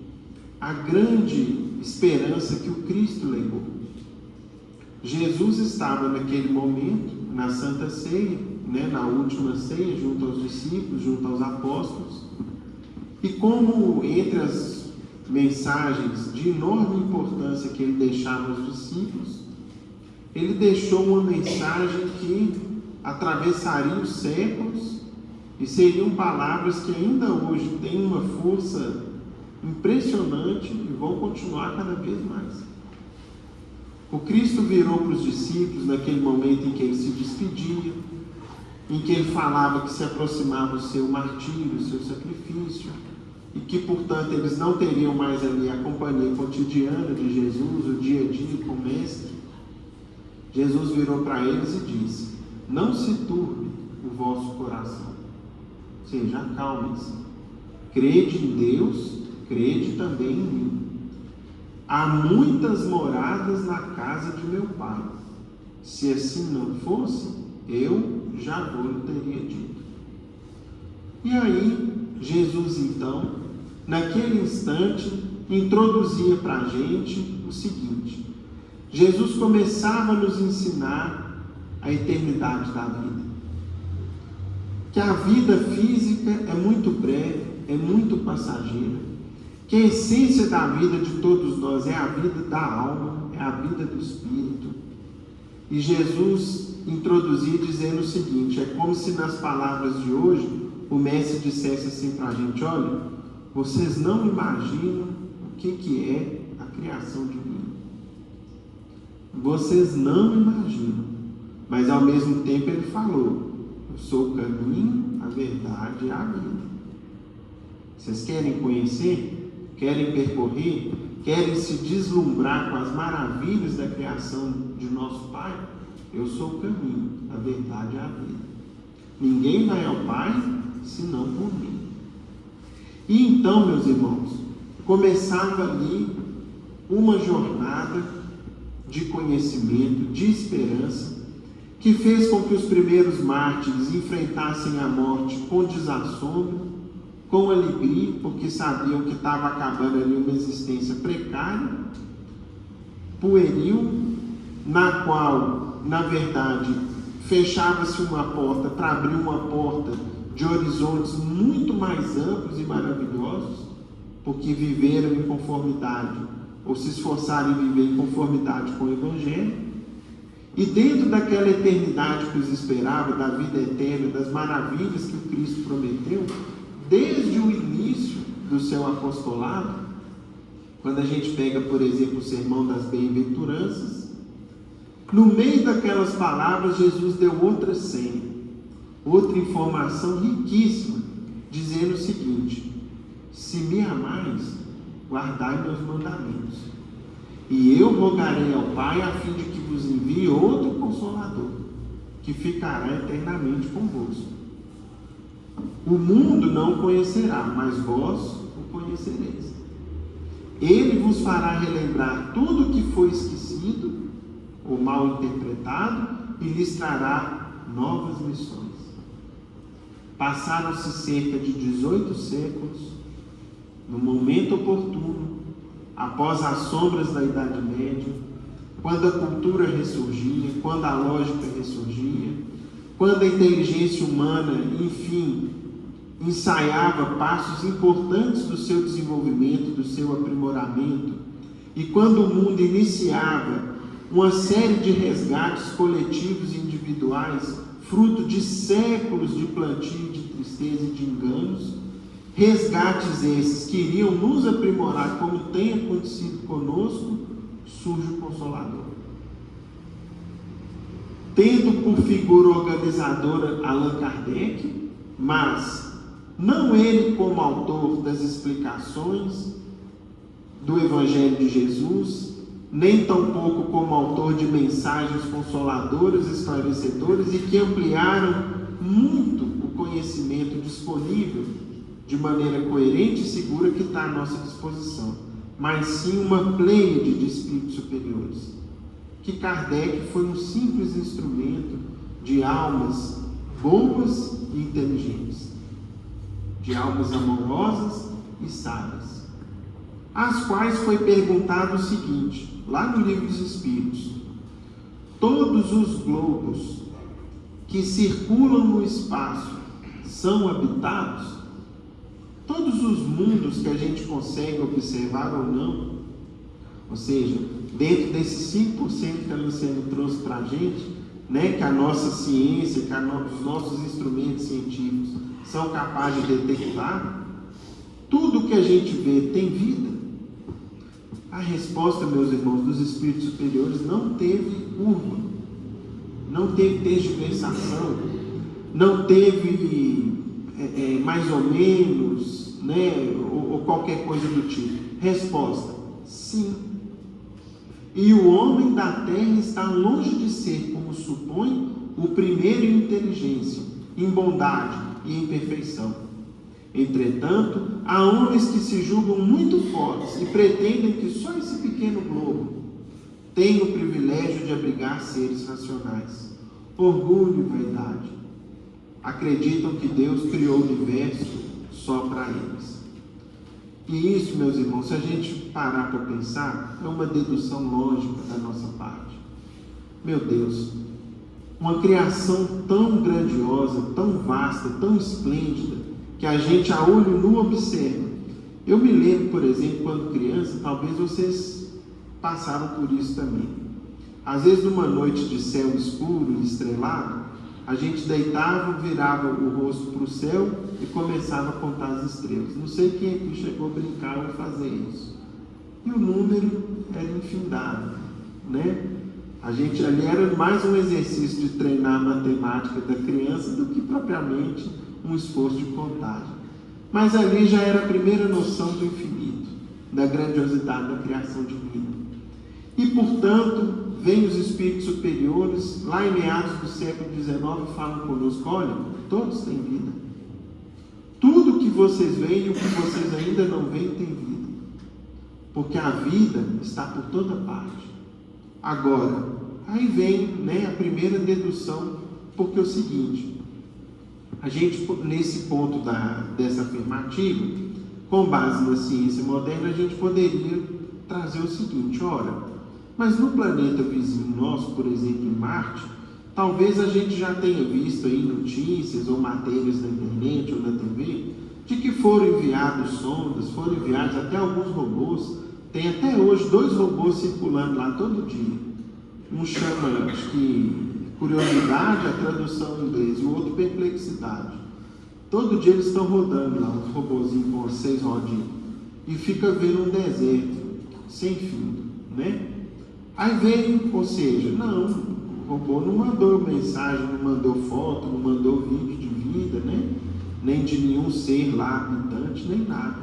a grande esperança que o Cristo legou. Jesus estava naquele momento, na Santa Ceia, na última ceia, junto aos discípulos, junto aos apóstolos, e como entre as mensagens de enorme importância que ele deixava aos discípulos, ele deixou uma mensagem que atravessaria os séculos e seriam palavras que ainda hoje têm uma força impressionante e vão continuar cada vez mais. O Cristo virou para os discípulos naquele momento em que ele se despedia, em que ele falava que se aproximava o seu martírio, o seu sacrifício, e que, portanto, eles não teriam mais ali a companhia cotidiana de Jesus, o dia a dia com o Mestre. Jesus virou para eles e disse: não se turbe o vosso coração, ou seja, acalmem-se, crede em Deus, crede também em mim. Há muitas moradas na casa de meu Pai. Se assim não fosse, eu já vos teria dito. E aí, Jesus então, naquele instante, introduzia para a gente o seguinte: Jesus começava a nos ensinar a eternidade da vida. Que a vida física é muito breve, é muito passageira. Que a essência da vida de todos nós é a vida da alma, é a vida do espírito. E Jesus introduzia dizendo o seguinte: é como se nas palavras de hoje o mestre dissesse assim para a gente: olha, vocês não imaginam o que é a criação divina. Vocês não imaginam. Mas ao mesmo tempo ele falou: eu sou o caminho, a verdade e a vida. Vocês querem conhecer? Querem percorrer? querem se deslumbrar com as maravilhas da criação de nosso Pai, eu sou o caminho, a verdade e a vida. Ninguém vai ao Pai senão por mim. E então, meus irmãos, começava ali uma jornada de conhecimento, de esperança, que fez com que os primeiros mártires enfrentassem a morte com desassombro, com alegria, porque sabiam que estava acabando ali uma existência precária, pueril, na qual, na verdade, fechava-se uma porta para abrir uma porta de horizontes muito mais amplos e maravilhosos, porque viveram em conformidade, ou se esforçaram em viver em conformidade com o Evangelho. E dentro daquela eternidade que os esperava, da vida eterna, das maravilhas que o Cristo prometeu, desde o início do seu apostolado, quando a gente pega, por exemplo, o Sermão das Bem-aventuranças, no meio daquelas palavras, Jesus deu outra senha, outra informação riquíssima, dizendo o seguinte: se me amais, guardai meus mandamentos, e eu rogarei ao Pai a fim de que vos envie outro Consolador, que ficará eternamente convosco. O mundo não o conhecerá, mas vós o conhecereis. Ele vos fará relembrar tudo o que foi esquecido ou mal interpretado e lhes trará novas lições. Passaram-se cerca de 18 séculos, no momento oportuno, após as sombras da Idade Média, quando a cultura ressurgia, quando a lógica ressurgia, quando a inteligência humana, enfim, ensaiava passos importantes do seu desenvolvimento, do seu aprimoramento, e quando o mundo iniciava uma série de resgates coletivos e individuais, fruto de séculos de plantio de tristeza e de enganos, resgates esses que iriam nos aprimorar, como tem acontecido conosco, surge o Consolador. Tendo por figura organizadora Allan Kardec, mas não ele como autor das explicações do Evangelho de Jesus, nem tampouco como autor de mensagens consoladoras, esclarecedoras e que ampliaram muito o conhecimento disponível de maneira coerente e segura que está à nossa disposição, mas sim uma pleiade de espíritos superiores, que Kardec foi um simples instrumento de almas boas e inteligentes, de almas amorosas e sábias, às quais foi perguntado o seguinte, lá no Livro dos Espíritos: todos os globos que circulam no espaço são habitados? Todos os mundos que a gente consegue observar ou não, ou seja, dentro desses 5% que a Luciana trouxe para a gente, né, que a nossa ciência, que os nossos instrumentos científicos são capazes de detectar, tudo que a gente vê tem vida? A resposta, meus irmãos, dos espíritos superiores não teve curva, não teve tergiversação, não teve mais ou menos, né, ou qualquer coisa do tipo. Resposta: sim. E o homem da terra está longe de ser, como supõe, o primeiro em inteligência, em bondade e em perfeição. Entretanto, há homens que se julgam muito fortes e pretendem que só esse pequeno globo tem o privilégio de abrigar seres racionais. Orgulho e vaidade. Acreditam que Deus criou o universo só para eles. E isso, meus irmãos, se a gente parar para pensar, é uma dedução lógica da nossa parte. Meu Deus, uma criação tão grandiosa, tão vasta, tão esplêndida, que a gente a olho nu observa. Eu me lembro, por exemplo, quando criança, talvez vocês passaram por isso também. Às vezes, numa noite de céu escuro e estrelado, a gente deitava, virava o rosto para o céu e começava a contar as estrelas. Não sei quem aqui chegou a brincar ou fazer isso. E o número era infindável, né? A gente ali era mais um exercício de treinar a matemática da criança do que propriamente um esforço de contagem. Mas ali já era a primeira noção do infinito. da grandiosidade da criação divina. E, portanto, vêm os espíritos superiores, lá em meados do século XIX, falam conosco: olha, todos têm vida. Tudo que vocês veem e o que vocês ainda não veem tem vida. Porque a vida está por toda parte. Agora, aí vem, né, a primeira dedução, porque é o seguinte: a gente, nesse ponto dessa afirmativa, com base na ciência moderna, a gente poderia trazer o seguinte: ora, mas no planeta vizinho nosso, por exemplo, em Marte, talvez a gente já tenha visto aí notícias ou matérias na internet ou na TV de que foram enviados sondas, foram enviados até alguns robôs. Tem até hoje 2 robôs circulando lá todo dia. Um chama, acho que, curiosidade, a tradução em inglês, e o outro perplexidade. Todo dia eles estão rodando lá, uns robôzinhos com 6 rodinhas, e fica vendo um deserto sem fim, né? Aí vem, ou seja, não, o robô não mandou mensagem, não mandou foto, não mandou vídeo de vida, né? Nem de nenhum ser lá habitante, nem nada.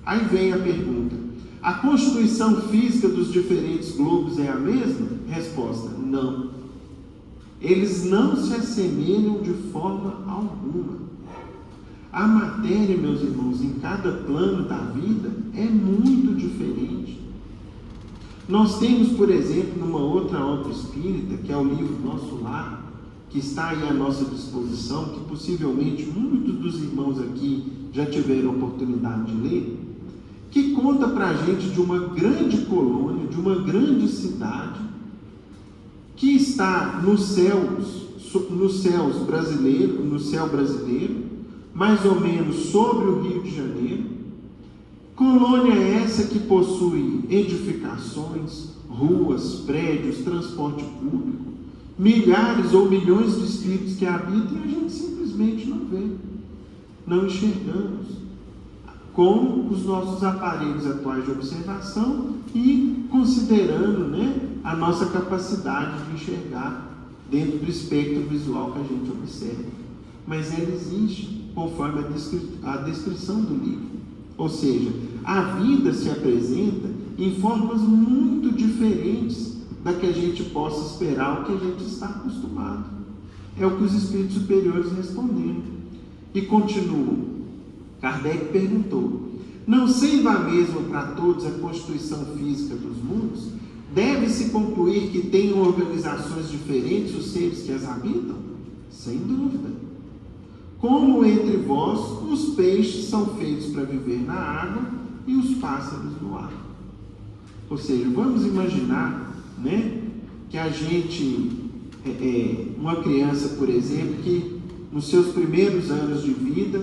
Aí vem a pergunta: a constituição física dos diferentes globos é a mesma? Resposta: não. Eles não se assemelham de forma alguma. A matéria, meus irmãos, em cada plano da vida é muito diferente. Nós temos, por exemplo, numa outra obra espírita, que é o livro Nosso Lar, que está aí à nossa disposição, que possivelmente muitos dos irmãos aqui já tiveram oportunidade de ler, que conta para a gente de uma grande colônia, de uma grande cidade, que está no céu brasileiro, mais ou menos sobre o Rio de Janeiro. Colônia essa que possui edificações, ruas, prédios, transporte público, milhares ou milhões de espíritos que habitam, e a gente simplesmente não vê, não enxergamos com os nossos aparelhos atuais de observação e considerando, né, a nossa capacidade de enxergar dentro do espectro visual que a gente observa. Mas ela existe conforme a descrição do livro. Ou seja, a vida se apresenta em formas muito diferentes da que a gente possa esperar, o que a gente está acostumado. É o que os espíritos superiores responderam. E continuam. Kardec perguntou: não sendo a mesma para todos a constituição física dos mundos, deve-se concluir que tenham organizações diferentes os seres que as habitam? Sem dúvida. Como entre vós os peixes são feitos para viver na água e os pássaros no ar. Ou seja, vamos imaginar, né, que a gente, uma criança, por exemplo, que nos seus primeiros anos de vida,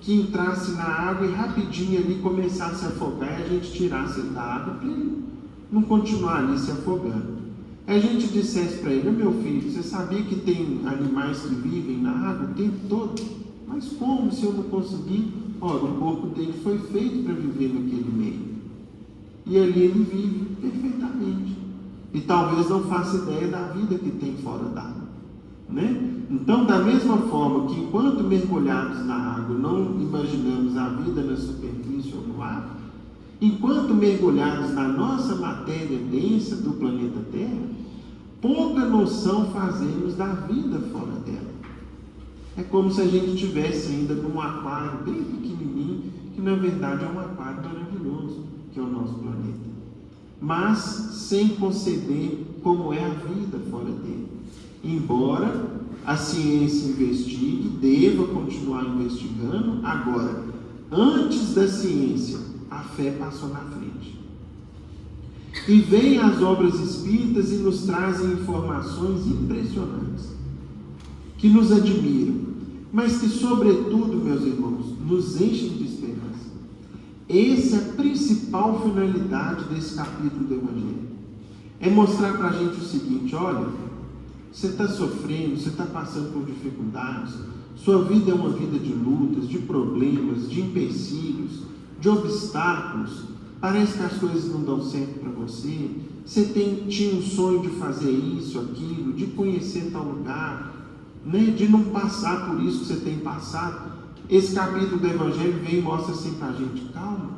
que entrasse na água e rapidinho ali começasse a afogar, e a gente tirasse ele da água para ele não continuar ali se afogando. A gente dissesse para ele: meu filho, você sabia que tem animais que vivem na água o tempo todo? Mas como, se eu não conseguir? Ora, o corpo dele foi feito para viver naquele meio. E ali ele vive perfeitamente. E talvez não faça ideia da vida que tem fora d'água, né? Então, da mesma forma que enquanto mergulhados na água não imaginamos a vida na superfície ou no ar, enquanto mergulhados na nossa matéria densa do planeta Terra, pouca noção fazemos da vida fora dela. É como se a gente estivesse ainda num aquário bem pequenininho, que na verdade é um aquário maravilhoso, que é o nosso planeta, mas sem conceber como é a vida fora dele. Embora a ciência investigue, deva continuar investigando, agora, antes da ciência, a fé passou na frente. E vêm as obras espíritas e nos trazem informações impressionantes, que nos admiram, mas que, sobretudo, meus irmãos, nos enchem de esperança. Essa é a principal finalidade desse capítulo do Evangelho. É mostrar para a gente o seguinte: olha, você está sofrendo, você está passando por dificuldades, sua vida é uma vida de lutas, de problemas, de empecilhos, de obstáculos, parece que as coisas não dão certo para você, você tinha um sonho de fazer isso, aquilo, de conhecer tal lugar, né, de não passar por isso que você tem passado. Esse capítulo do Evangelho vem e mostra assim para a gente: calma,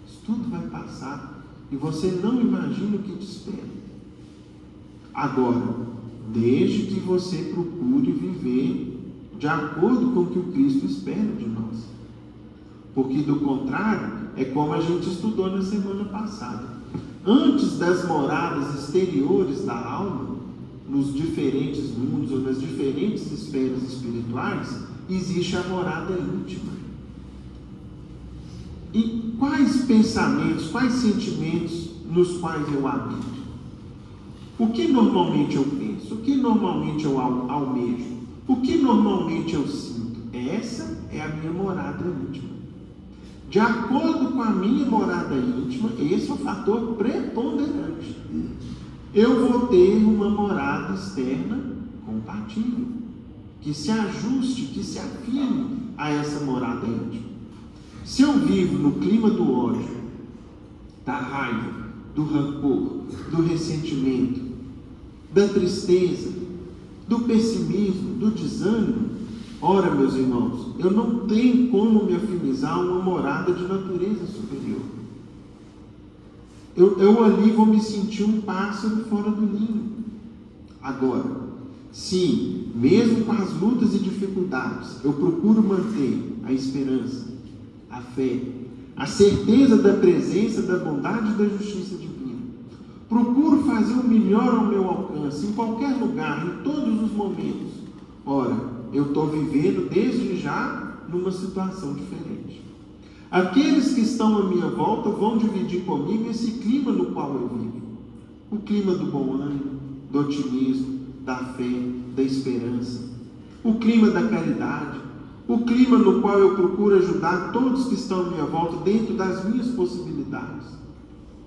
isso tudo vai passar e você não imagina o que te espera. Agora, desde que você procure viver de acordo com o que o Cristo espera de nós. Porque do contrário, é como a gente estudou na semana passada. Antes das moradas exteriores da alma, nos diferentes mundos ou nas diferentes esferas espirituais, existe a morada íntima. E quais pensamentos, quais sentimentos nos quais eu habito? O que normalmente eu penso? O que normalmente eu almejo? O que normalmente eu sinto? Essa é a minha morada íntima. De acordo com a minha morada íntima, esse é o fator preponderante. Eu vou ter uma morada externa compatível, que se ajuste, que se afine a essa morada íntima. Se eu vivo no clima do ódio, da raiva, do rancor, do ressentimento, da tristeza, do pessimismo, do desânimo, ora, meus irmãos, eu não tenho como me afinizar a uma morada de natureza superior. Eu ali vou me sentir um pássaro fora do ninho. Agora, se mesmo com as lutas e dificuldades, eu procuro manter a esperança, a fé, a certeza da presença, da bondade e da justiça divina, procuro fazer o melhor ao meu alcance, em qualquer lugar, em todos os momentos, ora, eu estou vivendo desde já numa situação diferente. Aqueles que estão à minha volta vão dividir comigo esse clima no qual eu vivo. O clima do bom ânimo, do otimismo, da fé, da esperança. O clima da caridade. O clima no qual eu procuro ajudar todos que estão à minha volta dentro das minhas possibilidades.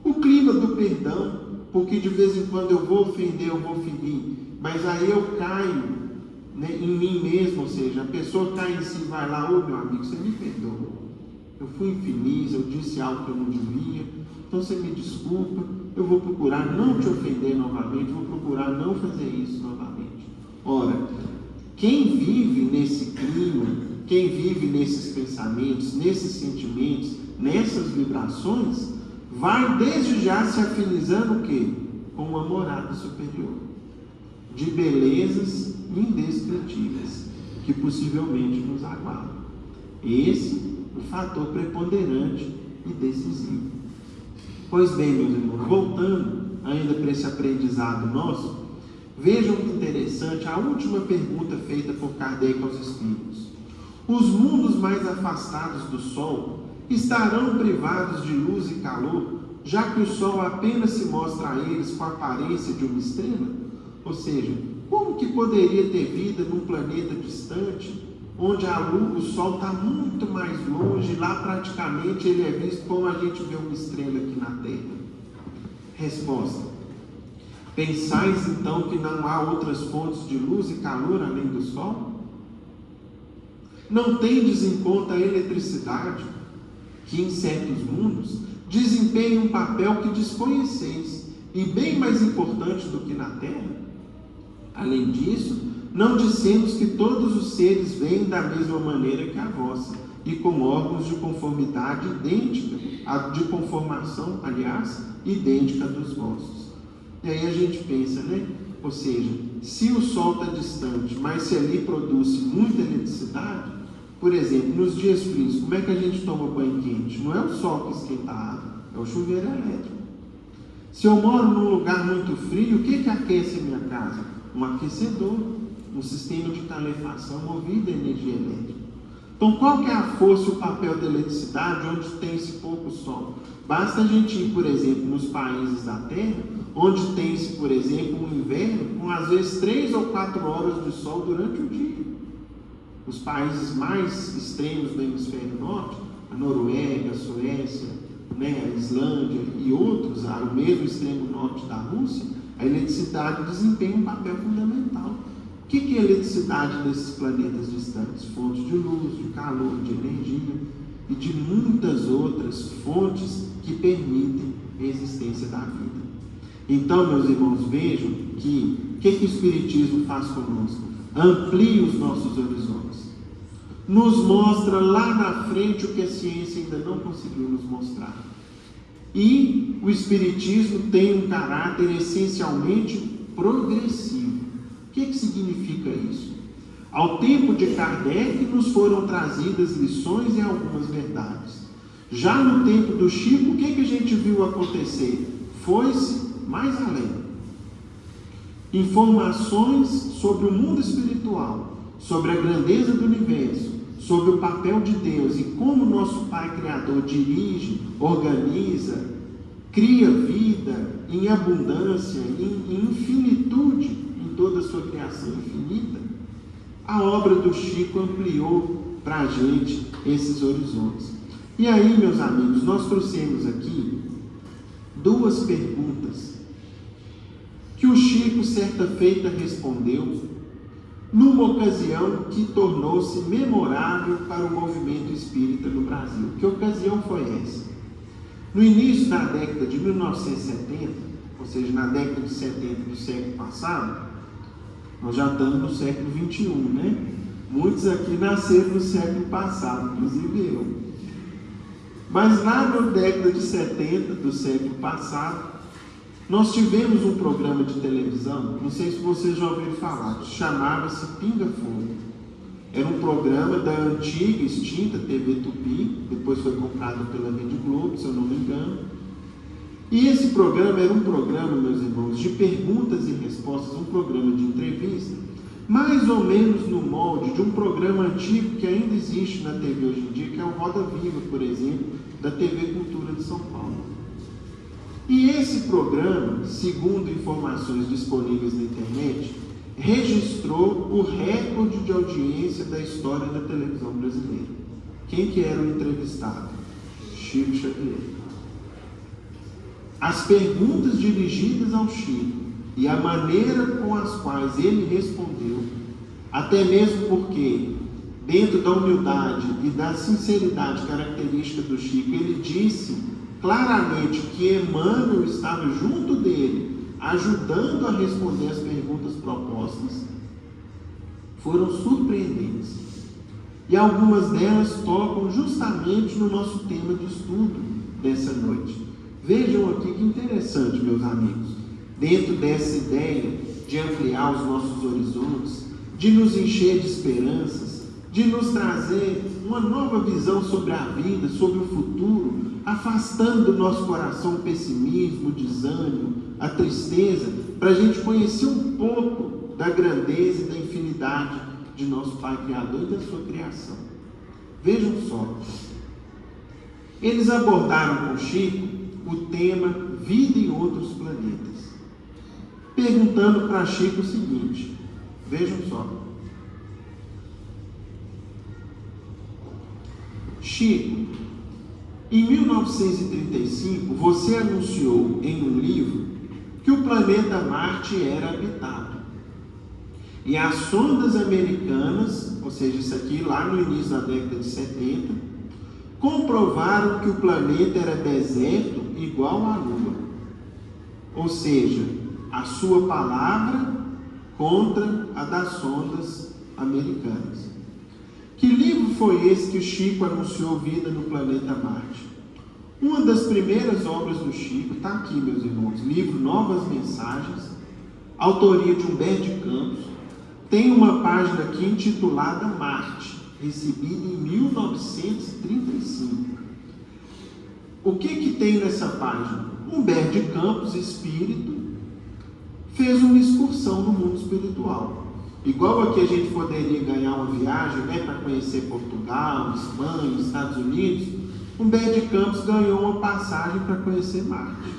O clima do perdão, porque de vez em quando eu vou ofender, eu vou ferir, mas aí eu caio, né, em mim mesmo, ou seja, a pessoa cai em si e vai lá, ô meu amigo, você me perdoa. Eu fui infeliz, eu disse algo que eu não devia, então você me desculpa, eu vou procurar não te ofender novamente, vou procurar não fazer isso novamente. Ora, quem vive nesse clima, quem vive nesses pensamentos, nesses sentimentos, nessas vibrações, vai desde já se afinizando o quê? Com uma morada superior, de belezas indescritíveis, que possivelmente nos aguardam. Esse o fator preponderante e decisivo. Pois bem, meus irmãos, voltando ainda para esse aprendizado nosso, vejam que interessante a última pergunta feita por Kardec aos espíritos. Os mundos mais afastados do Sol estarão privados de luz e calor, já que o Sol apenas se mostra a eles com a aparência de uma estrela? Ou seja, como que poderia ter vida num planeta distante, onde a luz, o Sol está muito mais longe, lá praticamente ele é visto como a gente vê uma estrela aqui na Terra? Resposta: pensais então que não há outras fontes de luz e calor além do Sol? Não tendes em conta a eletricidade, que em certos mundos desempenha um papel que desconheceis, e bem mais importante do que na Terra? Além disso, não dissemos que todos os seres vêm da mesma maneira que a vossa, e com órgãos de conformidade idêntica, de conformação, aliás, idêntica dos vossos. E aí a gente pensa, né? Ou seja, se o Sol está distante, mas se ali produz muita eletricidade, por exemplo, nos dias frios, como é que a gente toma banho quente? Não é o Sol que esquenta a água, é o chuveiro elétrico. Se eu moro num lugar muito frio, o que aquece a minha casa? Um aquecedor, um sistema de calefação movido a energia elétrica. Então, qual que é a força e o papel da eletricidade onde tem esse pouco sol? Basta a gente ir, por exemplo, nos países da Terra, onde tem-se, por exemplo, um inverno com às vezes 3 ou 4 horas de sol durante o dia. Os países mais extremos do hemisfério norte, a Noruega, a Suécia, né, a Islândia e outros, o mesmo extremo norte da Rússia, a eletricidade desempenha um papel fundamental. O que é a eletricidade nesses planetas distantes? Fontes de luz, de calor, de energia e de muitas outras fontes que permitem a existência da vida. Então, meus irmãos, vejam que o que o Espiritismo faz conosco? Amplia os nossos horizontes. Nos mostra lá na frente o que a ciência ainda não conseguiu nos mostrar. E o Espiritismo tem um caráter essencialmente progressivo. O que significa isso? Ao tempo de Kardec nos foram trazidas lições e algumas verdades. Já no tempo do Chico, o que a gente viu acontecer? Foi-se mais além. Informações sobre o mundo espiritual, sobre a grandeza do universo, sobre o papel de Deus e como nosso Pai Criador dirige, organiza, cria vida em abundância, em infinitude, em toda a sua criação infinita. A obra do Chico ampliou para a gente esses horizontes. E aí, meus amigos, nós trouxemos aqui duas perguntas que o Chico, certa feita, respondeu numa ocasião que tornou-se memorável para o movimento espírita no Brasil. Que ocasião foi essa? No início da década de 1970, ou seja, na década de 70 do século passado, nós já estamos no século 21, né? Muitos aqui nasceram no século passado, inclusive eu. Mas lá na década de 70 do século passado, nós tivemos um programa de televisão, não sei se vocês já ouviram falar, chamava-se Pinga Fogo. Era um programa da antiga, extinta TV Tupi, depois foi comprado pela Rede Globo, se eu não me engano. E esse programa era um programa, meus irmãos, de perguntas e respostas, um programa de entrevista, mais ou menos no molde de um programa antigo que ainda existe na TV hoje em dia, que é o Roda Viva, por exemplo, da TV Cultura de São Paulo. E esse programa, segundo informações disponíveis na internet, registrou o recorde de audiência da história da televisão brasileira. Quem que era o entrevistado? Chico Xavier. As perguntas dirigidas ao Chico e a maneira com as quais ele respondeu, até mesmo porque, dentro da humildade e da sinceridade característica do Chico, ele disse claramente que Emmanuel estava junto dele, ajudando a responder as perguntas propostas, foram surpreendentes. E algumas delas tocam justamente no nosso tema de estudo dessa noite. Vejam aqui que interessante, meus amigos, dentro dessa ideia de ampliar os nossos horizontes, de nos encher de esperanças, de nos trazer uma nova visão sobre a vida, sobre o futuro, afastando do nosso coração o pessimismo, o desânimo, a tristeza, para a gente conhecer um pouco da grandeza e da infinidade de nosso Pai Criador e da sua criação. Vejam só, eles abordaram com Chico o tema vida em outros planetas, perguntando para Chico o seguinte, vejam só: Chico, em 1935 você anunciou em um livro que o planeta Marte era habitado, e as sondas americanas, ou seja, isso aqui lá no início da década de 70, comprovaram que o planeta era deserto igual à Lua. Ou seja, a sua palavra contra a das sondas americanas. Que livro foi esse que o Chico anunciou vida no planeta Marte? Uma das primeiras obras do Chico, está aqui, meus irmãos, livro Novas Mensagens, autoria de Humberto de Campos, tem uma página aqui intitulada Marte, recebida em 1935. O que tem nessa página? Humberto de Campos, espírito, fez uma excursão no mundo espiritual. Igual aqui a gente poderia ganhar uma viagem, né, para conhecer Portugal, Espanha, Estados Unidos, Humberto de Campos ganhou uma passagem para conhecer Marte.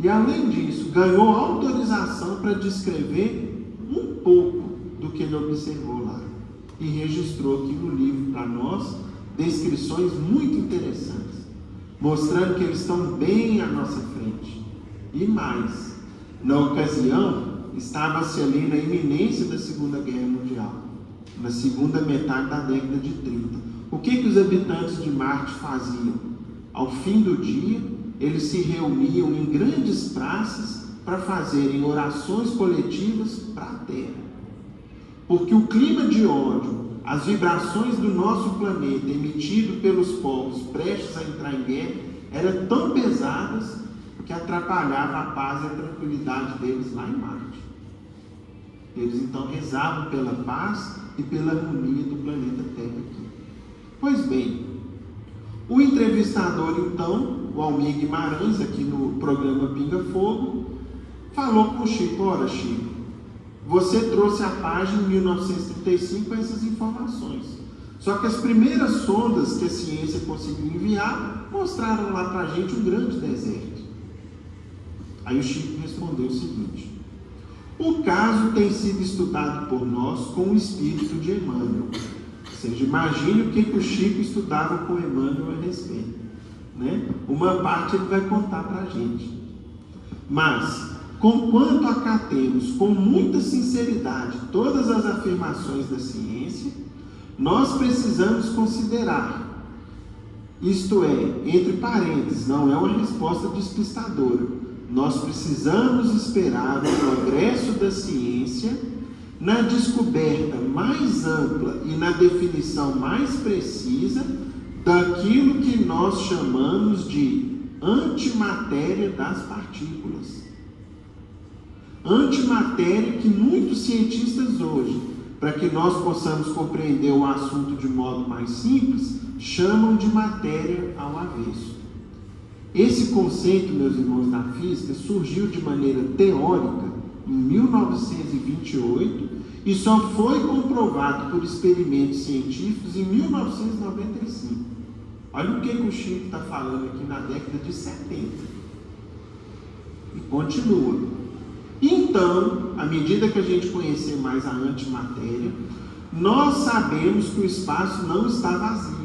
E além disso, ganhou autorização para descrever um pouco do que ele observou lá. E registrou aqui no livro para nós descrições muito interessantes, mostrando que eles estão bem à nossa frente. E mais, na ocasião, estava-se ali na iminência da Segunda Guerra Mundial, na segunda metade da década de 30. O que os habitantes de Marte faziam? Ao fim do dia, eles se reuniam em grandes praças para fazerem orações coletivas para a Terra. Porque o clima de ódio, as vibrações do nosso planeta emitido pelos povos prestes a entrar em guerra, eram tão pesadas que atrapalhava a paz e a tranquilidade deles lá em Marte. Eles então rezavam pela paz e pela harmonia do planeta Terra aqui. Pois bem, o entrevistador então, o Almir Guimarães, aqui no programa Pinga Fogo, falou com o Chico: ora Chico, você trouxe a página em 1935 com essas informações. Só que as primeiras sondas que a ciência conseguiu enviar mostraram lá para a gente um grande deserto. Aí o Chico respondeu o seguinte: o caso tem sido estudado por nós com o espírito de Emmanuel. Ou seja, imagine o que o Chico estudava com Emmanuel a respeito, né? Uma parte ele vai contar para a gente. Mas, conquanto acatemos com muita sinceridade todas as afirmações da ciência, nós precisamos considerar, isto é, entre parênteses, não é uma resposta despistadora, nós precisamos esperar o progresso da ciência na descoberta mais ampla e na definição mais precisa daquilo que nós chamamos de antimatéria das partículas. Antimatéria que muitos cientistas hoje, para que nós possamos compreender o assunto de modo mais simples, chamam de matéria ao avesso. Esse conceito, meus irmãos, da física surgiu de maneira teórica em 1928 e só foi comprovado por experimentos científicos em 1995. Olha o que o Chico está falando aqui na década de 70. E continua. Então, à medida que a gente conhecer mais a antimatéria, nós sabemos que o espaço não está vazio,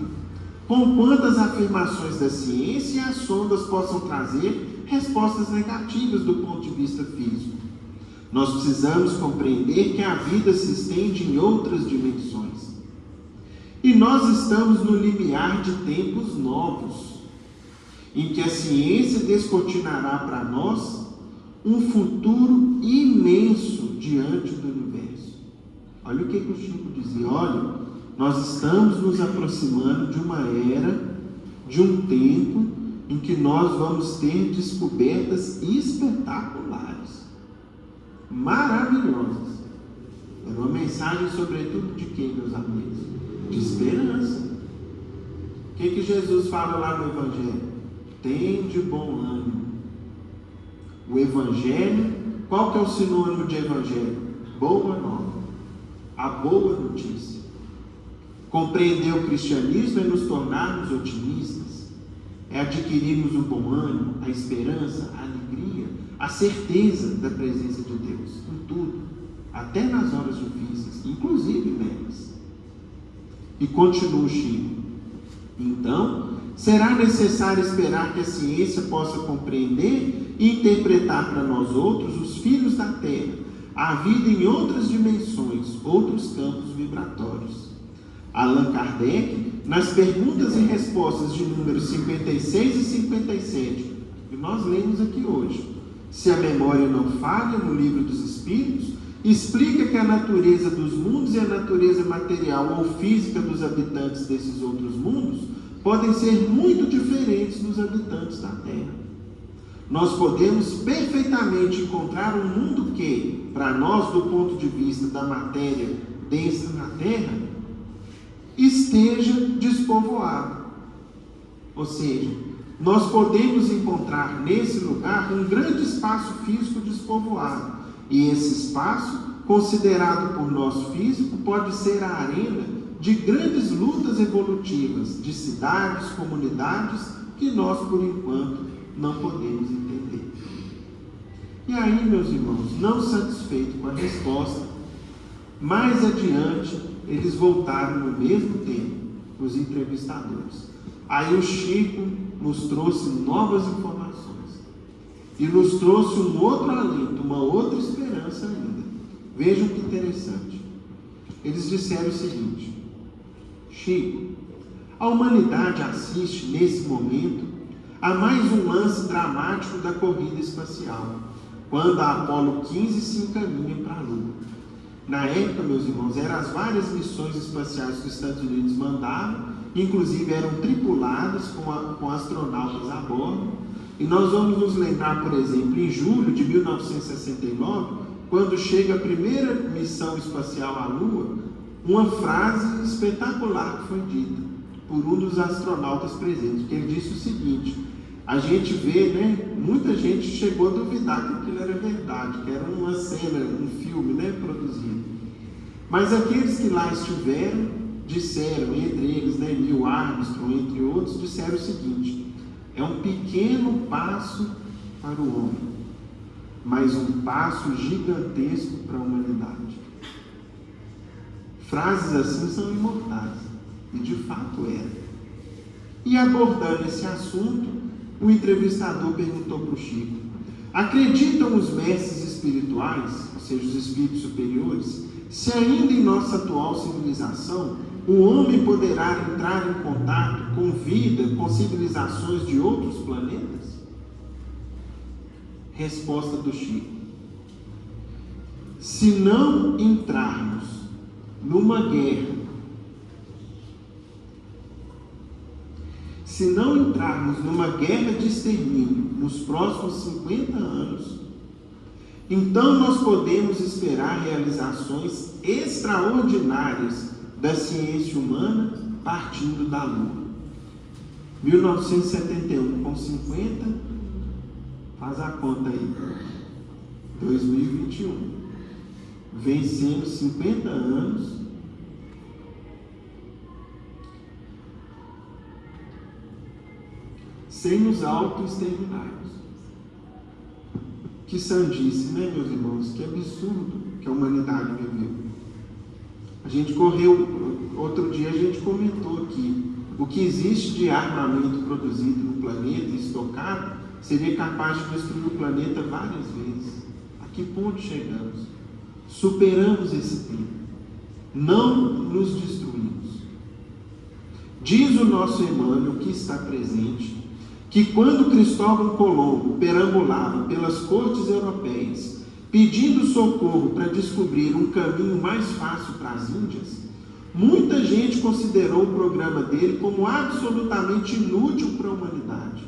conquanto as afirmações da ciência e as sondas possam trazer respostas negativas do ponto de vista físico. Nós precisamos compreender que a vida se estende em outras dimensões. E nós estamos no limiar de tempos novos, em que a ciência descortinará para nós um futuro imenso diante do universo. Olha o que o Chico dizia: olha, nós estamos nos aproximando de uma era, de um tempo em que nós vamos ter descobertas espetaculares, maravilhosas. É uma mensagem sobretudo de quem, meus amigos? De esperança. O que Jesus fala lá no Evangelho? Tem de bom ânimo. O Evangelho, qual que é o sinônimo de Evangelho? Boa nova, a boa notícia. Compreender o cristianismo é nos tornarmos otimistas, é adquirirmos o bom ânimo, a esperança, a alegria, a certeza da presença de Deus em tudo, até nas horas difíceis, inclusive nelas. E continua o Chico: então, será necessário esperar que a ciência possa compreender e interpretar para nós outros, os filhos da Terra, a vida em outras dimensões, outros campos vibratórios. Allan Kardec, nas perguntas e respostas de números 56 e 57, que nós lemos aqui hoje, se a memória não falha, no Livro dos Espíritos, explica que a natureza dos mundos e a natureza material ou física dos habitantes desses outros mundos podem ser muito diferentes dos habitantes da Terra. Nós podemos perfeitamente encontrar um mundo que, para nós, do ponto de vista da matéria densa na Terra, esteja despovoado. Ou seja, nós podemos encontrar nesse lugar um grande espaço físico despovoado. E esse espaço, considerado por nós físico, pode ser a arena de grandes lutas evolutivas, de cidades, comunidades, que nós, por enquanto, não podemos entender. E aí, meus irmãos, não satisfeito com a resposta, mais adiante, eles voltaram no mesmo tempo, os entrevistadores. Aí o Chico nos trouxe novas informações e nos trouxe um outro alento, uma outra esperança ainda. Vejam que interessante. Eles disseram o seguinte: Chico, a humanidade assiste nesse momento a mais um lance dramático da corrida espacial, quando a Apollo 15 se encaminha para a Lua. Na época, meus irmãos, eram as várias missões espaciais que os Estados Unidos mandaram inclusive eram tripuladas com astronautas a bordo. E nós vamos nos lembrar, por exemplo, em julho de 1969, quando chega a primeira missão espacial à Lua, uma frase espetacular que foi dita por um dos astronautas presentes, que ele disse o seguinte: a gente vê, né, muita gente chegou a duvidar que aquilo era verdade, que era uma cena, um filme, né, produzido. Mas aqueles que lá estiveram, disseram, entre eles, né, Neil Armstrong, entre outros, disseram o seguinte: é um pequeno passo para o homem, mas um passo gigantesco para a humanidade. Frases assim são imortais, e de fato era. E abordando esse assunto, o entrevistador perguntou para o Chico: acreditam os mestres espirituais, ou seja, os espíritos superiores, se ainda em nossa atual civilização o homem poderá entrar em contato com vida, com civilizações de outros planetas? Resposta do Chico: se não entrarmos numa guerra, de extermínio nos próximos 50 anos, então nós podemos esperar realizações extraordinárias da ciência humana partindo da Lua. 1971 com 50, faz a conta aí, 2021, vencendo 50 anos, sem nos auto-exterminarmos. Que sandice, né, meus irmãos? Que absurdo que a humanidade viveu. A gente correu, outro dia a gente comentou aqui, o que existe de armamento produzido no planeta, estocado, seria capaz de destruir o planeta várias vezes. A que ponto chegamos? Superamos esse tempo. Não nos destruímos. Diz o nosso Emmanuel, que está presente, que quando Cristóvão Colombo perambulava pelas cortes europeias, pedindo socorro para descobrir um caminho mais fácil para as Índias, muita gente considerou o programa dele como absolutamente inútil para a humanidade.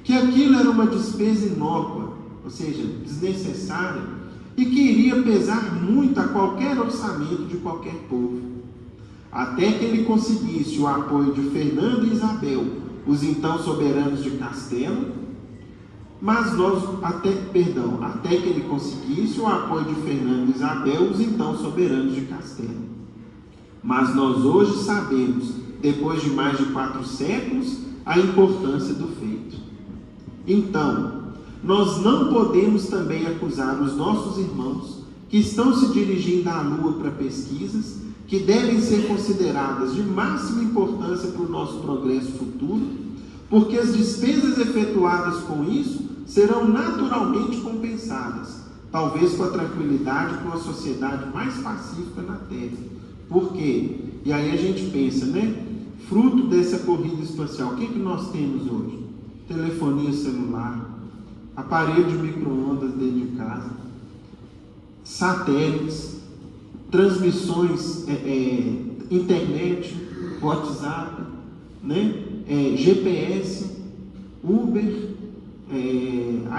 Que aquilo era uma despesa inócua, ou seja, desnecessária, e que iria pesar muito a qualquer orçamento de qualquer povo. Até que ele conseguisse o apoio de Fernando e Isabel, os então soberanos de Castelo, até que ele conseguisse o apoio de Fernando e Isabel, os então soberanos de Castelo. Mas nós hoje sabemos, depois de mais de 4 séculos, a importância do feito. Então, nós não podemos também acusar os nossos irmãos que estão se dirigindo à Lua para pesquisas que devem ser consideradas de máxima importância para o nosso progresso futuro, porque as despesas efetuadas com isso serão naturalmente compensadas, talvez com a tranquilidade de uma sociedade mais pacífica na Terra. Por quê? E aí a gente pensa, né? Fruto dessa corrida espacial, o que nós temos hoje? Telefonia celular, aparelho de micro-ondas dentro de casa, satélites, transmissões, internet, WhatsApp, né? GPS, Uber,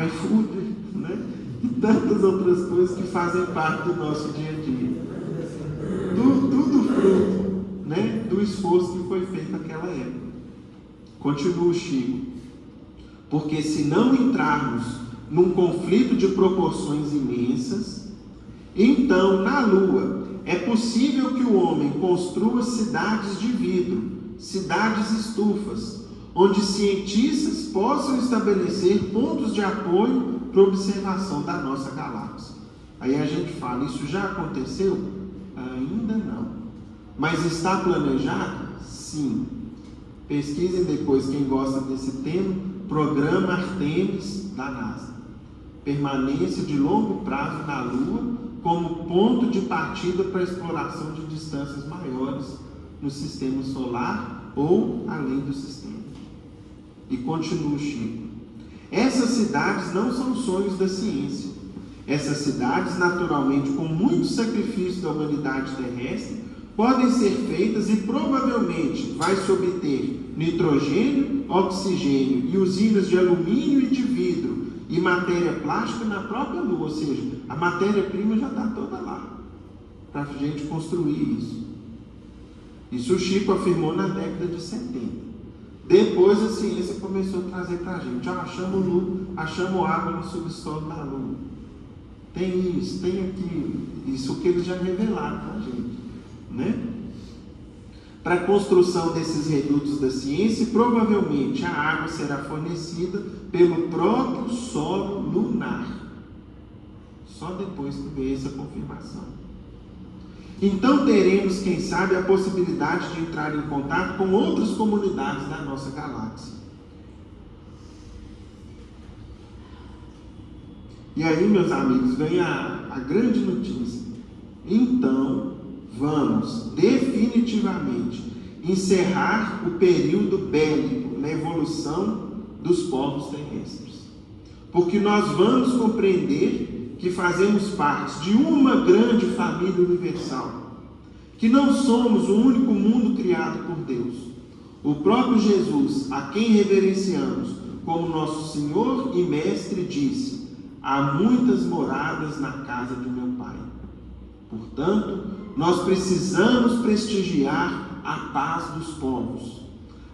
iFood, né? E tantas outras coisas que fazem parte do nosso dia a dia. Tudo fruto, né, do esforço que foi feito naquela época. Continua o Chico: porque se não entrarmos num conflito de proporções imensas, então na Lua é possível que o homem construa cidades de vidro, cidades estufas, onde cientistas possam estabelecer pontos de apoio para a observação da nossa galáxia. Aí a gente fala: isso já aconteceu? Ainda não. Mas está planejado? Sim. Pesquisem depois, quem gosta desse tema, Programa Artemis da NASA. Permanência de longo prazo na Lua como ponto de partida para a exploração de distâncias maiores no sistema solar ou além do sistema. E continua o Chico: essas cidades não são sonhos da ciência. Essas cidades, naturalmente, com muito sacrifício da humanidade terrestre, podem ser feitas e provavelmente vai se obter nitrogênio, oxigênio e usinas de alumínio e de vidro e matéria plástica na própria Lua, ou seja, a matéria-prima já está toda lá para a gente construir isso. Isso o Chico afirmou na década de 70. Depois a ciência começou a trazer para a gente: achamos água no subsolo da Lua, tem isso, tem aquilo, isso que eles já revelaram para a gente, né? Para a construção desses redutos da ciência, provavelmente a água será fornecida pelo próprio solo lunar. Só depois que veio essa confirmação. Então teremos, quem sabe, a possibilidade de entrar em contato com outras comunidades da nossa galáxia. E aí, meus amigos, vem a grande notícia. Então, vamos definitivamente encerrar o período bélico na evolução dos povos terrestres. Porque nós vamos compreender que fazemos parte de uma grande família universal, que não somos o único mundo criado por Deus. O próprio Jesus, a quem reverenciamos como nosso Senhor e Mestre, disse: há muitas moradas na casa de meu Pai. Portanto, nós precisamos prestigiar a paz dos povos,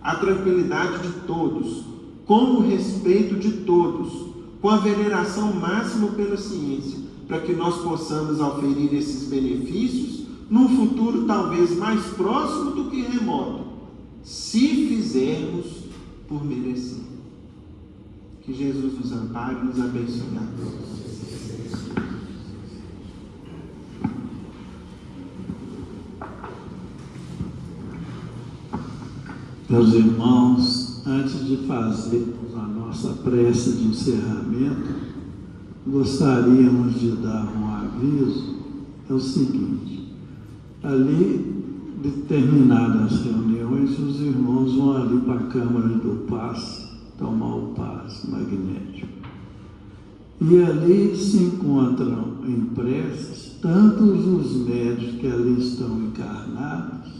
a tranquilidade de todos, com o respeito de todos, com a veneração máxima pela ciência, para que nós possamos oferir esses benefícios num futuro talvez mais próximo do que remoto, se fizermos por merecer. Que Jesus nos ampare e nos abençoe a todos. Meus irmãos, antes de fazermos a nossa prece de encerramento, gostaríamos de dar um aviso. É o seguinte: ali, determinadas reuniões, os irmãos vão ali para a Câmara do Passe, tomar o passe magnético. E ali se encontram em preces tantos os médios que ali estão encarnados,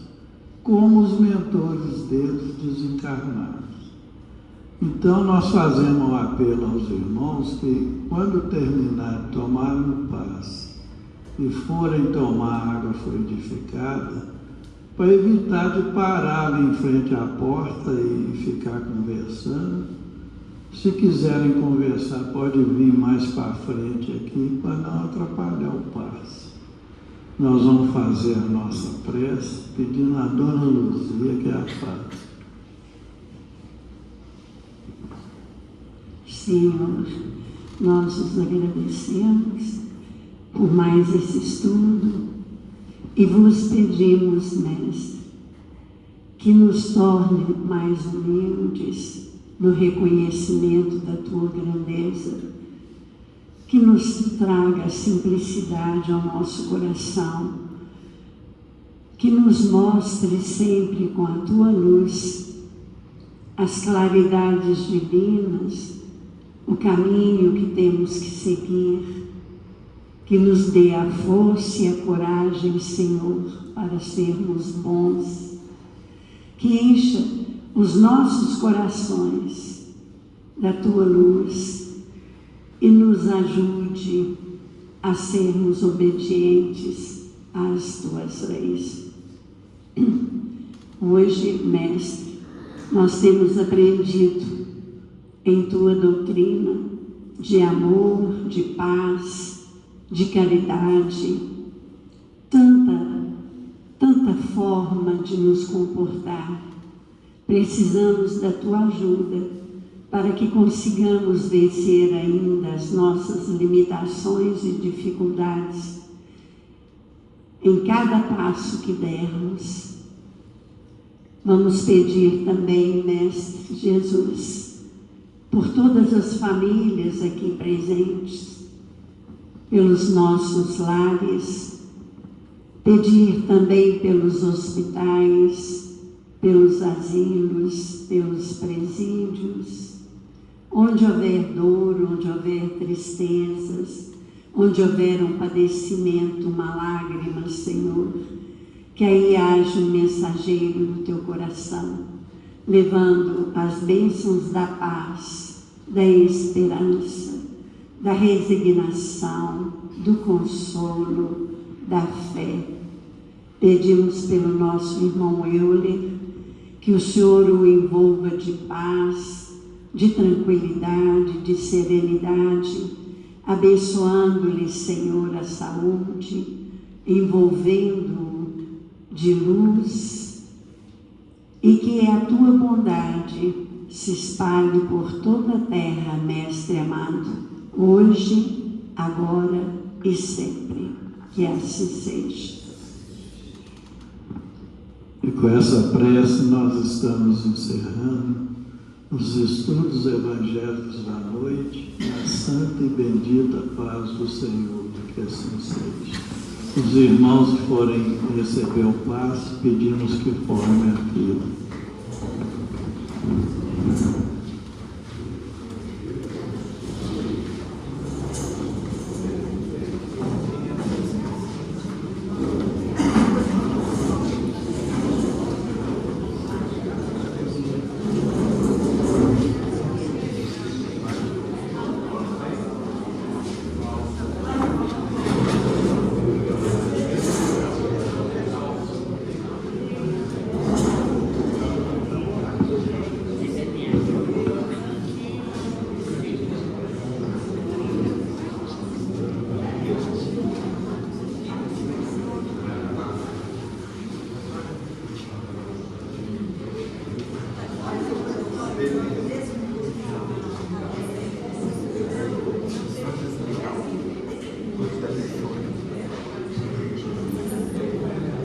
como os mentores deles desencarnados. Então nós fazemos um apelo aos irmãos que, quando terminar de tomar o passe e forem tomar água fluidificada, para evitar de parar ali em frente à porta e ficar conversando. Se quiserem conversar, pode vir mais para frente aqui, para não atrapalhar o passe. Nós vamos fazer a nossa prece pedindo a Dona Luzia que a faça. Senhor, nós os agradecemos por mais esse estudo e vos pedimos, Mestre, que nos torne mais humildes no reconhecimento da Tua grandeza, que nos traga simplicidade ao nosso coração, que nos mostre sempre com a Tua luz as claridades divinas, o caminho que temos que seguir, que nos dê a força e a coragem, Senhor, para sermos bons, que encha os nossos corações da Tua luz e nos ajude a sermos obedientes às Tuas leis. Hoje, Mestre, nós temos aprendido em Tua doutrina de amor, de paz, de caridade, tanta forma de nos comportar. Precisamos da Tua ajuda para que consigamos vencer ainda as nossas limitações e dificuldades em cada passo que dermos. Vamos pedir também, Mestre Jesus, por todas as famílias aqui presentes, pelos nossos lares, pedir também pelos hospitais, pelos asilos, pelos presídios, onde houver dor, onde houver tristezas, onde houver um padecimento, uma lágrima, Senhor, que aí haja um mensageiro no teu coração, levando as bênçãos da paz, da esperança, da resignação, do consolo, da fé. Pedimos pelo nosso irmão Euler, que o Senhor o envolva de paz, de tranquilidade, de serenidade, abençoando-lhe, Senhor, a saúde, envolvendo-o de luz, e que a tua bondade se espalhe por toda a terra, Mestre amado, hoje, agora e sempre. Que assim seja. E com essa prece nós estamos encerrando os estudos evangélicos da noite, na santa e bendita paz do Senhor, que assim seja. Os irmãos que forem receber o passe, pedimos que formem a fila.